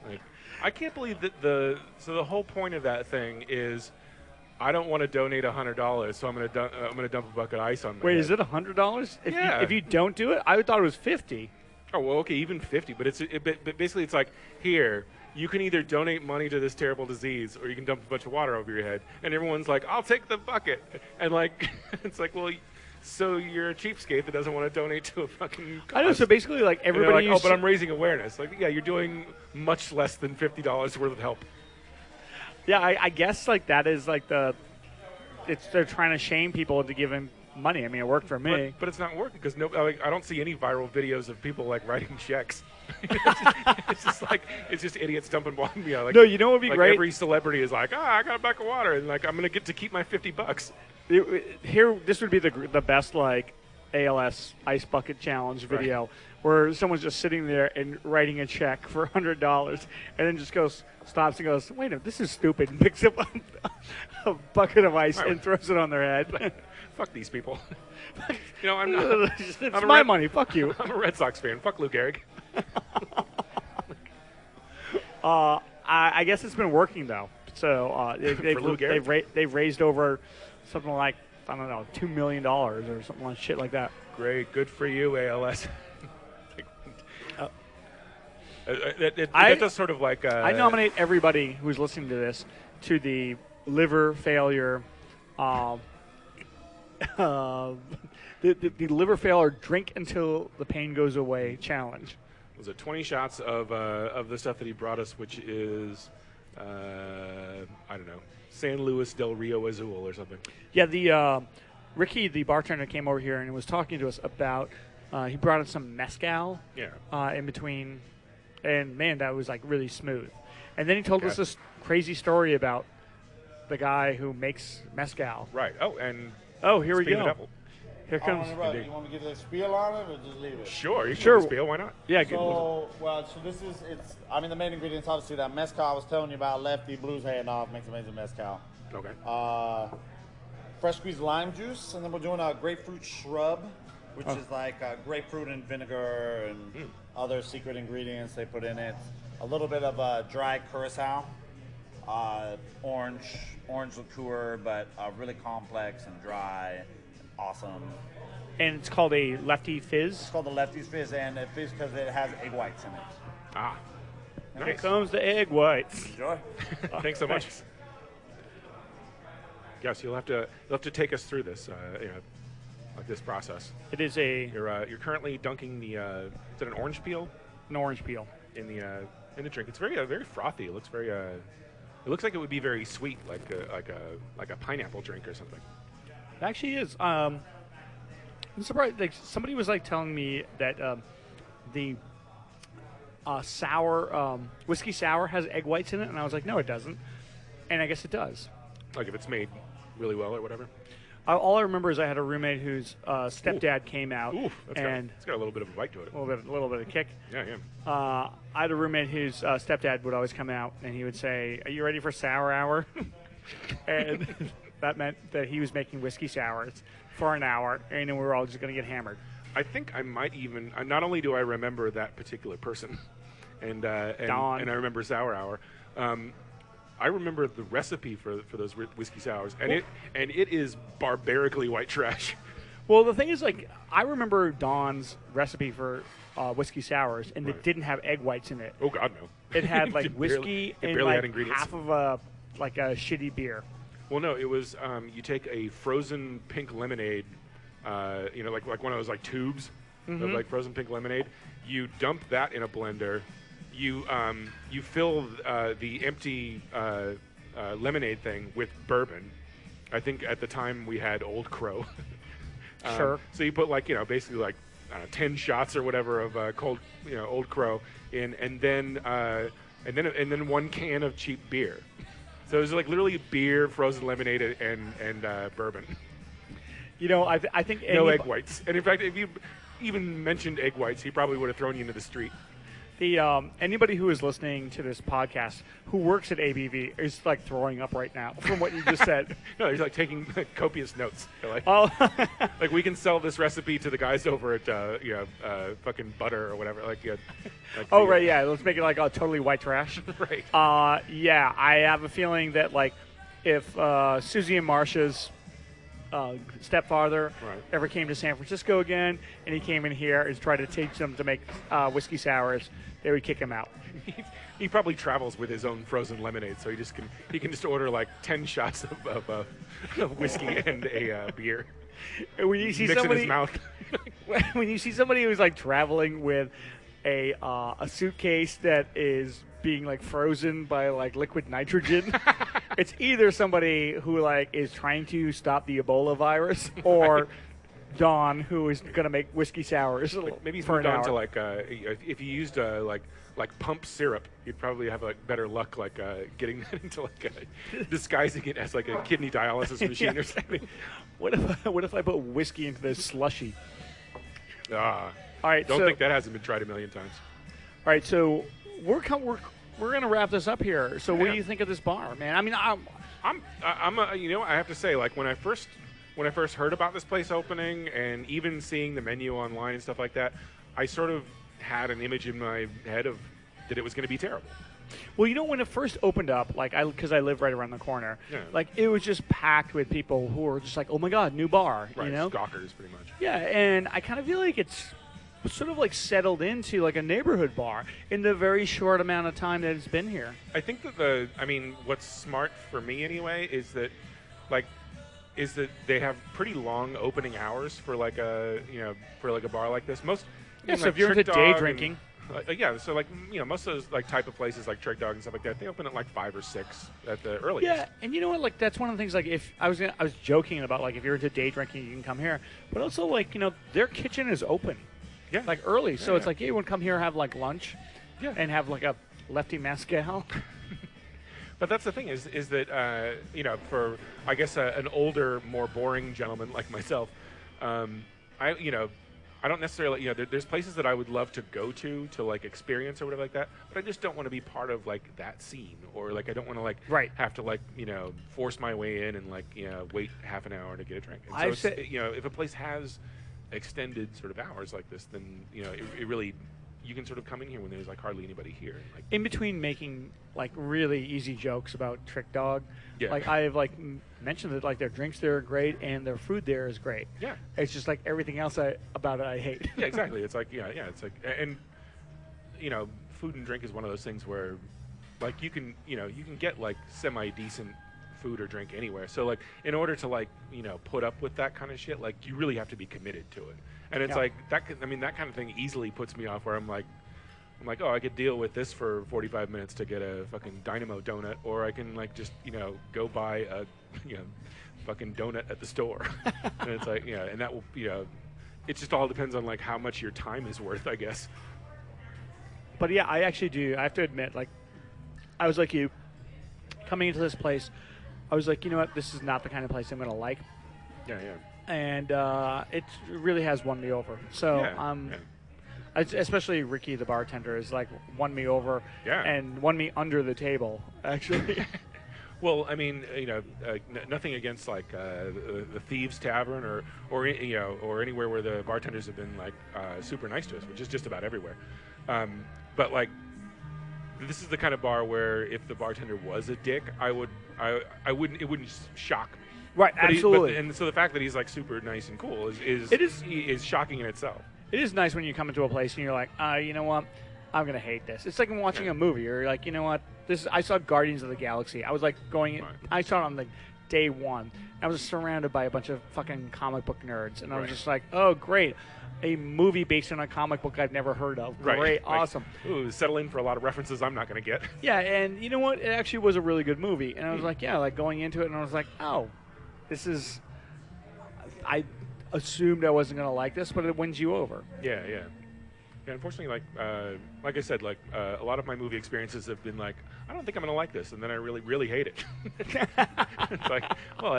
Like, I can't believe that the whole point of that thing is I don't want to donate $100, so I'm gonna dump a bucket of ice on my Wait, head. is it $100? Yeah. If you don't do it, I thought it was 50. Oh well, okay, even 50, but but basically it's like here. You can either donate money to this terrible disease, or you can dump a bunch of water over your head. And everyone's like, "I'll take the bucket." And like, it's like, well, so you're a cheapskate that doesn't want to donate to a fucking cause. I know. So basically, like And they're everybody, like, but I'm raising awareness. Like, yeah, you're doing much less than $50 worth of help. yeah, I guess like that is like they're trying to shame people into giving money. I mean, it worked for me. But it's not working because I don't see any viral videos of people like writing checks. It's just idiots dumping water. Like, no, you know what would be like great? Every celebrity is like, I got a bucket of water, and like I'm gonna get to keep my $50. Here, this would be the best like ALS Ice Bucket Challenge video, where someone's just sitting there and writing a check for $100, and then just stops and goes, "Wait a minute, this is stupid," and picks up a bucket of ice and throws it on their head. Fuck these people. I'm not. It's my money. Fuck you. I'm a Red Sox fan. Fuck Lou Gehrig. I guess it's been working though. So they've raised over something like I don't know $2 million or something like shit like that. Great, good for you, ALS. It does sort of like. I nominate everybody who's listening to this to the liver failure. The liver failure drink until the pain goes away challenge. Was it 20 shots of the stuff that he brought us, which is I don't know, San Luis del Rio Azul or something. Yeah, the Ricky, the bartender, came over here and was talking to us about. He brought in some mezcal. Yeah. In between, and man, that was like really smooth. And then he told us this crazy story about the guy who makes mezcal. Right. Oh, and here we speaking go. of Apple. Here comes. You want me to give the spiel on it or just leave it? Sure, you can Sure. do the spiel. Why not? Yeah. So this is the main ingredients obviously that mezcal I was telling you about. Lefty Blues Handoff makes amazing mezcal. Okay. Fresh squeezed lime juice, and then we're doing a grapefruit shrub, which is like grapefruit and vinegar and other secret ingredients they put in it. A little bit of dry curacao, orange liqueur, but really complex and dry, awesome. And it's called a Lefty Fizz. It's called the Lefty's Fizz, and it fizz because it has egg whites in it. Ah. Here Nice. comes the egg whites. Enjoy. Thanks so much. Yes, you'll have to take us through this, like this process. It is You're currently dunking the is it an orange peel an orange peel. in the drink. It's very frothy. It looks very it looks like it would be very sweet, like a pineapple drink or something. It actually is. I'm surprised. Like somebody was like telling me that the sour whiskey sour has egg whites in it, and I was like, no, it doesn't. And I guess it does. Like if it's made really well or whatever. All I remember is I had a roommate whose stepdad came out, It's got a little bit of a bite to it. a little bit of kick. Yeah. I had a roommate whose stepdad would always come out, and he would say, "Are you ready for sour hour?" And that meant that he was making whiskey sours for an hour, and then we were all just going to get hammered. I think I might even. Not only do I remember that particular person, and Don. and I remember Sour Hour. I remember the recipe for those whiskey sours, and it is barbarically white trash. Well, the thing is, like, I remember Don's recipe for whiskey sours, and it didn't have egg whites in it. Oh God, no! It had like It whiskey barely and like had ingredients. half of a shitty beer. Well, no, it was you take a frozen pink lemonade, like one of those like tubes of like frozen pink lemonade. You dump that in a blender. You fill the empty lemonade thing with bourbon. I think at the time we had Old Crow. Sure. So you put basically 10 shots or whatever of cold Old Crow in, and then 1 can of cheap beer. So it was like literally beer, frozen lemonade, and bourbon. You know, I think No egg whites. And in fact, if you even mentioned egg whites, he probably would have thrown you into the street. Anybody who is listening to this podcast who works at ABV is like throwing up right now from what you just said. No, he's like taking copious notes. They're like, Oh, like we can sell this recipe to the guys over at fucking butter or whatever. Like, oh right, yeah. Let's make it like totally white trash. Right. Yeah, I have a feeling that like if Susie and Marcia's stepfather Right. ever came to San Francisco again, and he came in here and tried to teach them to make whiskey sours, they would kick him out. He probably travels with his own frozen lemonade, so he can just order like 10 shots of whiskey and a beer. And when you see Mix somebody, in his mouth. when you see somebody who's like traveling with a suitcase that is being like frozen by like liquid nitrogen, it's either somebody who like is trying to stop the Ebola virus or Don, who is going to make whiskey sours. Maybe he's for moved an on hour. to like if you used like pump syrup, you'd probably have like better luck like getting that into like disguising it as like a kidney dialysis machine Yeah. or something. What if I put whiskey into this slushy? Ah, All right, don't so, think that hasn't been tried a million times. All right, so we're going to wrap this up here. So what Yeah. do you think of this bar, man? I mean, I have to say, like when I first heard about this place opening and even seeing the menu online and stuff like that, I sort of had an image in my head of that it was going to be terrible. well, you know, when it first opened up, like because I live right around the corner, Yeah. like it was just packed with people who were just like, oh my god, new bar, Right, you know? stalkers, pretty much. Yeah, and I kind of feel like it's sort of like settled into like a neighborhood bar in the very short amount of time that it's been here. I think that what's smart for me anyway is that they have pretty long opening hours for like a bar like this. Most Yeah, so like if you're Trick into day Dog drinking. yeah, so like most of those like type of places like Trick Dog and stuff like that, they open at like 5 or 6 at the earliest. Yeah, and you know what? Like that's one of the things. Like if I was joking about like if you're into day drinking, you can come here. But also like their kitchen is open, Yeah. like early. So Yeah, it's yeah. like you would come here have like lunch, Yeah. and have like a lefty mezcal. But that's the thing is that for I guess an older, more boring gentleman like myself, I don't necessarily there's places that I would love to go to like experience or whatever like that, but I just don't want to be part of like that scene, or like I don't want to like Right. have to like force my way in and like wait half an hour to get a drink. And so I've it's, said- if a place has extended sort of hours like this, then it really, you can sort of come in here when there's like hardly anybody here. Like, In between making like really easy jokes about Trick Dog, Yeah. like I have like mentioned that like their drinks there are great and their food there is great. yeah. It's just like everything else about it I hate. Yeah, exactly. It's like it's like, and food and drink is one of those things where like you can get like semi decent food or drink anywhere. So like in order to like put up with that kind of shit, like you really have to be committed to it. And it's Yeah. like that kind of thing easily puts me off, where I'm like, oh, I could deal with this for 45 minutes to get a fucking Dynamo donut, or I can like just go buy a fucking donut at the store. And it's like and that will it just all depends on like how much your time is worth, I guess. But yeah, I actually do. I have to admit, like, I was like you, coming into this place, I was like, you know what, this is not the kind of place I'm going to like. Yeah, yeah. And it really has won me over. So, Yeah. especially Ricky, the bartender, is like won me over Yeah. and won me under the table, actually. Well, I mean, nothing against like the Thieves Tavern or anywhere where the bartenders have been like super nice to us, which is just about everywhere. But like, this is the kind of bar where if the bartender was a dick, it wouldn't shock me. Right, But absolutely. and so the fact that he's like super nice and cool is shocking in itself. It is nice when you come into a place and you're like, you know what? I'm going to hate this. It's like watching a movie. You're like, you know what? I saw Guardians of the Galaxy. I was like I saw it on like day one. I was surrounded by a bunch of fucking comic book nerds. And I was Right. just like, oh, great. A movie based on a comic book I've never heard of. Right. Great. Like, Awesome. Ooh, settle in for a lot of references I'm not going to get. Yeah, and you know what? It actually was a really good movie. And I was like, yeah, like going into it, and I was like, oh, this is. I assumed I wasn't going to like this, but it wins you over. Yeah, yeah. Yeah, unfortunately, like I said, like a lot of my movie experiences have been like, I don't think I'm gonna like this, and then I really, really hate it. It's like, well,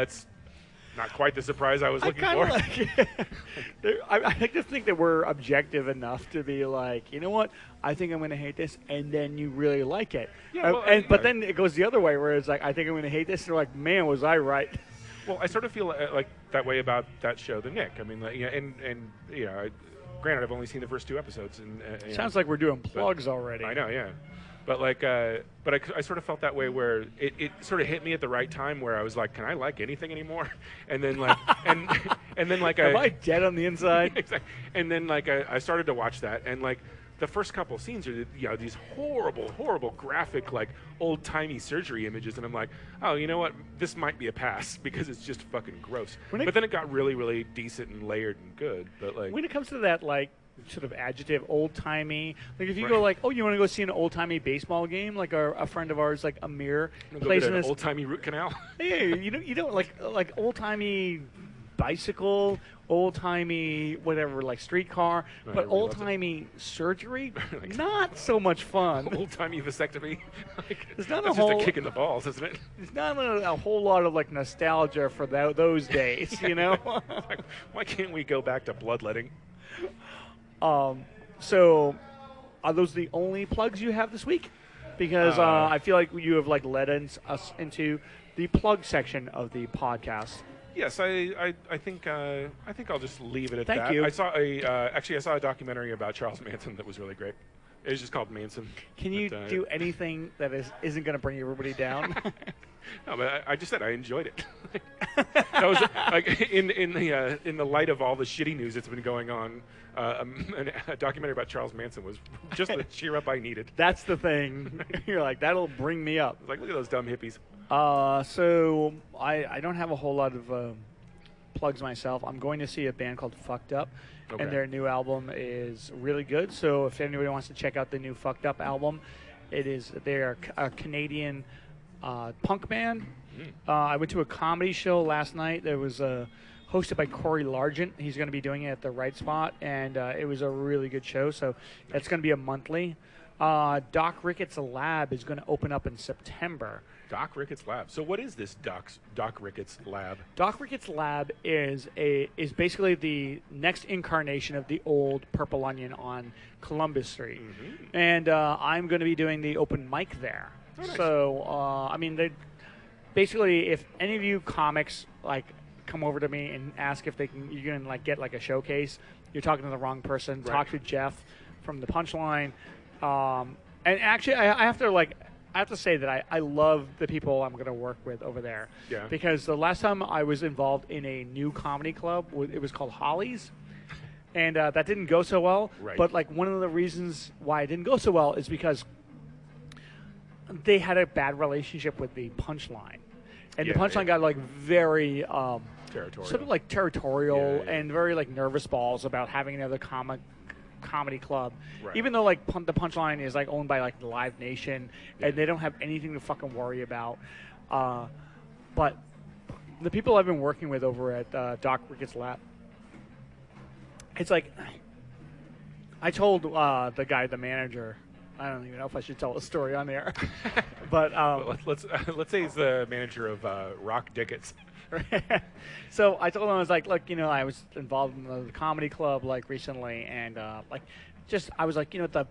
Not quite the surprise I was looking I for. like to think that we're objective enough to be like, you know what? I think I'm going to hate this, and then you really like it. Yeah, well, But then it goes the other way, where it's like, I think I'm going to hate this, and they're like, man, was I right? Well, I sort of feel like that way about that show, The Nick. I mean, granted, I've only seen the first 2 episodes, and Sounds like we're doing plugs already. I know, yeah. But I sort of felt that way where it sort of hit me at the right time where I was like, can I like anything anymore? And then and then Am I dead on the inside? Exactly. And then I started to watch that, and the first couple scenes are these horrible graphic old timey surgery images, and I'm like, oh, you know what, this might be a pass because it's just fucking gross. But then it got really decent and layered and good. But when it comes to that sort of adjective, old timey. If you go you want to go see an old timey baseball game, a friend of ours, Amir, plays in this old timey root canal. Yeah, you don't like old timey bicycle, old timey whatever, streetcar, but old timey surgery, not so much fun. Old timey vasectomy. It's not that's just a kick in the balls, isn't it? It's not a whole lot of nostalgia for those days, Why can't we go back to bloodletting? So, are those the only plugs you have this week? Because I feel like you have led us into the plug section of the podcast. Yes, I think I'll just leave it at that. Thank you. I saw a documentary about Charles Manson that was really great. It was just called Manson. Can you do anything that isn't going to bring everybody down? No, but I just said I enjoyed it. That was in the light of all the shitty news that's been going on. A documentary about Charles Manson was just the cheer up I needed. That's the thing. You're like, that'll bring me up. Look at those dumb hippies. So I don't have a whole lot of plugs myself. I'm going to see a band called Fucked Up, and their new album is really good. So if anybody wants to check out the new Fucked Up album, they're a Canadian punk band. I went to a comedy show last night. There was hosted by Corey Largent. He's going to be doing it at the Right Spot, and it was a really good show. So that's going to be a monthly. Doc Ricketts Lab is going to open up in September. Doc Ricketts Lab. So what is this Doc Ricketts Lab? Doc Ricketts Lab is basically the next incarnation of the old Purple Onion on Columbus Street, and I'm going to be doing the open mic there. Oh, nice. So basically, if any of you comics come over to me and ask if you can get a showcase, you're talking to the wrong person. Right. Talk to Jeff from the Punchline. And actually, I have to say that I love the people I'm going to work with over there. Yeah. Because the last time I was involved in a new comedy club, it was called Holly's, and that didn't go so well. Right. But one of the reasons why it didn't go so well is because they had a bad relationship with the Punchline, and the Punchline got very territorial, sort of territorial and very nervous balls about having another comedy club, right. Even though the Punchline is owned by the Live Nation, and they don't have anything to fucking worry about. But the people I've been working with over at Doc Ricketts Lab, it's I told the manager. I don't even know if I should tell the story on there, but let's say he's the manager of Rock Dickets. So I told him, I was like, look, I was involved in the comedy club recently, and I was like, the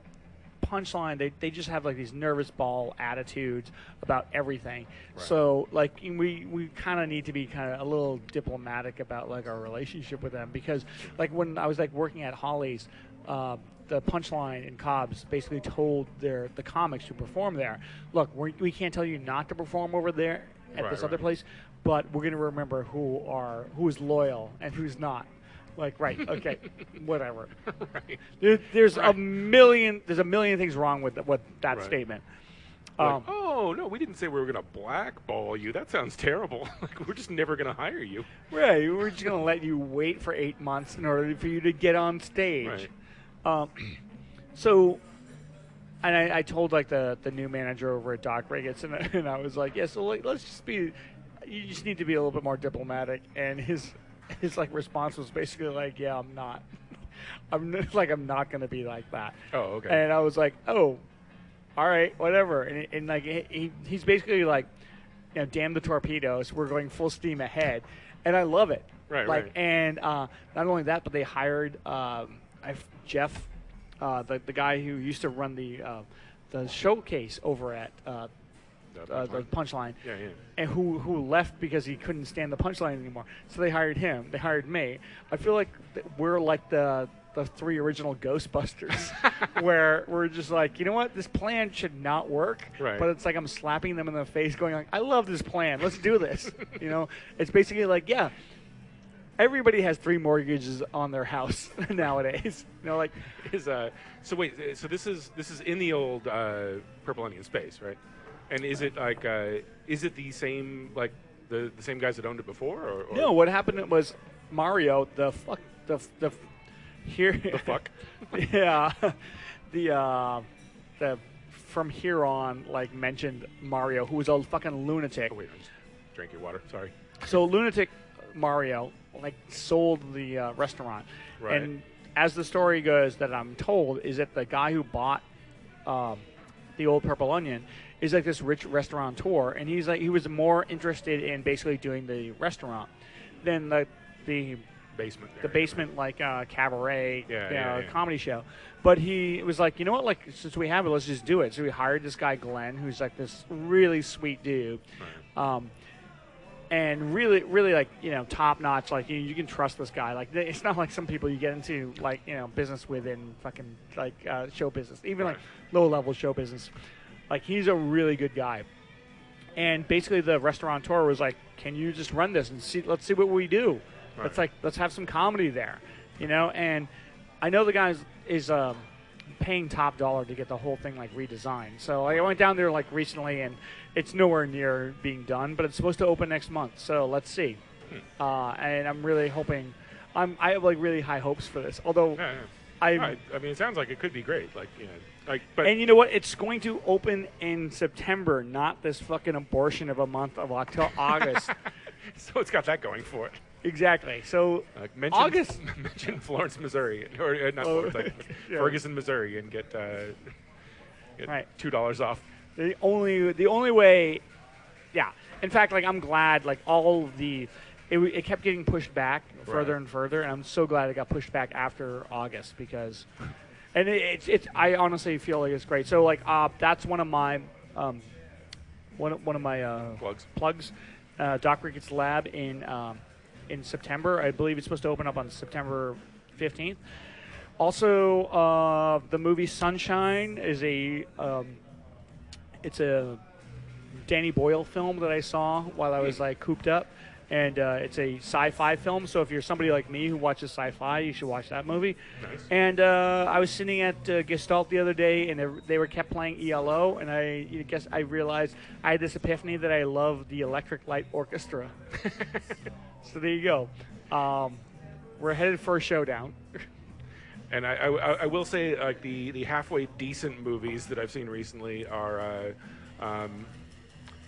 Punchline, they just have these nervous ball attitudes about everything. Right. So we kind of need to be kind of a little diplomatic about our relationship with them, because when I was working at Holly's, the Punchline in Cobb's basically told the comics who perform there, look, we can't tell you not to perform over there at this other place, but we're going to remember who is loyal and who's not. Right, okay, whatever. Right. There's a million things wrong with that statement. Oh no, we didn't say we were going to blackball you. That sounds terrible. We're just never going to hire you. Right, we're just going to let you wait for 8 months in order for you to get on stage. Right. So, and I told the new manager over at Doc Ricketts, and I was like, yeah, so let's just be, you just need to be a little bit more diplomatic. And his response was basically yeah, I'm not. I'm not going to be like that. Oh, okay. And I was like, oh, all right, whatever. And he's basically damn the torpedoes, we're going full steam ahead. and I love it. Right, like, right. And not only that, but they hired Jeff, the guy who used to run the showcase over at the Punchline, Yeah, yeah. and who left because he couldn't stand the Punchline anymore. So they hired him. They hired me. I feel like we're like the three original Ghostbusters, where we're just like, you know what, this plan should not work. Right. But it's like I'm slapping them in the face, going like, I love this plan. Let's do this. It's basically like, yeah. Everybody has 3 mortgages on their house nowadays. Like so wait, so this is in the old Purple Onion space, right? And is it like is it the same like the same guys that owned it before, or no? What happened was Mario, the yeah, the from here on like mentioned Mario, who was a fucking lunatic. Oh wait, I'm just drinking water. Sorry. So lunatic Mario like sold the restaurant, Right. and as the story goes that I'm told is that the guy who bought the old Purple Onion is like this rich restaurateur, and he was more interested in basically doing the restaurant than the Basement. the basement like cabaret Yeah. comedy show. But he was like, you know what, like since we have it, let's just do it. So we hired this guy Glenn, who's like this really sweet dude. Right. And really, really, like, top notch. Like, you can trust this guy. Like, it's not like some people you get into, like, business with in fucking, like, show business. Even, like, low-level show business. Like, he's a really good guy. And basically the restaurateur was like, can you just run this and let's see what we do. Right. Let's have some comedy there, And I know the guy is paying top dollar to get the whole thing like redesigned. So I went down there like recently, and it's nowhere near being done, but it's supposed to open next month. So let's see. And I'm really hoping. I have like really high hopes for this. Although I mean, it sounds like it could be great. But and you know what? It's going to open in September, not this fucking abortion of a month of August. So it's got that going for it. Exactly. So mention, August. Mention Florence, Missouri, or not Florence, like Ferguson, Missouri, and get right. $2 off. The only way, yeah. In fact, like I'm glad, like all of it kept getting pushed back further and further, and I'm so glad it got pushed back after August because, and it's I honestly feel like it's great. So like that's one of my one of my plugs. Doc Rickett's Lab in September. I believe it's supposed to open up on September 15th. Also, the movie Sunshine is it's a Danny Boyle film that I saw while I was like cooped up, and it's a sci-fi film. So if you're somebody like me who watches sci-fi, you should watch that movie. Nice. And I was sitting at Gestalt the other day, and they were kept playing ELO, and I guess I realized I had this epiphany that I love the Electric Light Orchestra. So there you go. We're headed for a showdown. And I will say, like the halfway decent movies that I've seen recently are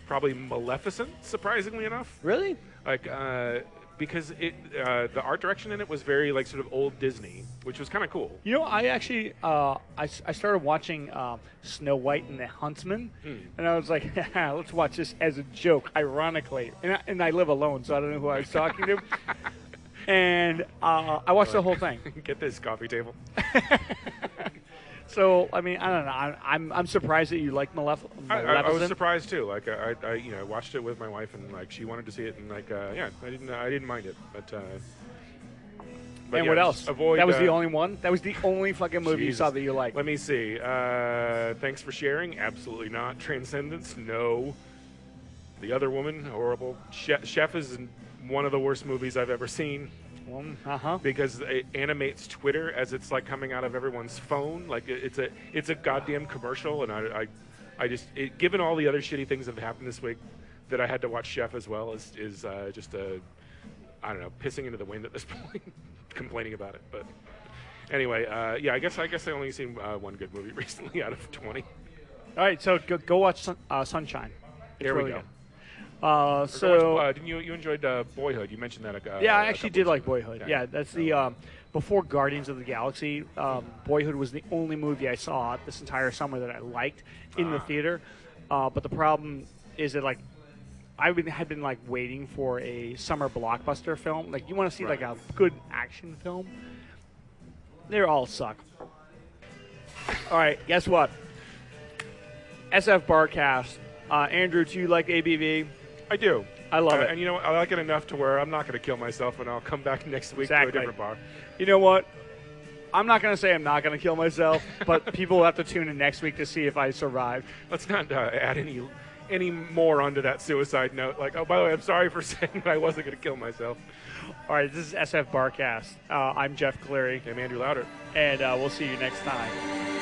probably Maleficent, surprisingly enough. Really? Like because the art direction in it was very like sort of old Disney, which was kind of cool. I actually I started watching Snow White and the Huntsman, and I was like, let's watch this as a joke, ironically. And I live alone, so I don't know who I was talking to. And I watched the whole thing. Get this coffee table. So I mean, I don't know. I'm surprised that you like Maleficent. I was surprised too. Like I watched it with my wife, and like she wanted to see it, and like I didn't mind it, but and yeah, what else? That was the only one. That was the only fucking movie you saw that you liked. Let me see. Thanks for sharing. Absolutely not. Transcendence. No. The Other Woman. Horrible. Chef is one of the worst movies I've ever seen. Because it animates Twitter as it's like coming out of everyone's phone. Like it's a goddamn commercial, and I just given all the other shitty things that have happened this week, that I had to watch Chef as well is just I don't know, pissing into the wind at this point, complaining about it. But anyway, yeah, I guess I only seen one good movie recently out of 20. All right, so go watch Sunshine. There we go. Didn't you enjoyed Boyhood? You mentioned that. Yeah, I actually did like Boyhood. Yeah, that's the before Guardians of the Galaxy. Boyhood was the only movie I saw this entire summer that I liked in the theater. But the problem is that like had been like waiting for a summer blockbuster film. Like you want to see Right. like a good action film. They all suck. All right, guess what? SF Barkast. Andrew, do you like ABV? I do. I love it. And you know what? I like it enough to where I'm not going to kill myself, and I'll come back next week to Exactly. a different bar. You know what? I'm not going to say I'm not going to kill myself, but people will have to tune in next week to see if I survive. Let's not add any more onto that suicide note. Like, oh, by the way, I'm sorry for saying that I wasn't going to kill myself. All right, this is SF Barkast. I'm Jeff Cleary, I'm Andrew Louder. and we'll see you next time.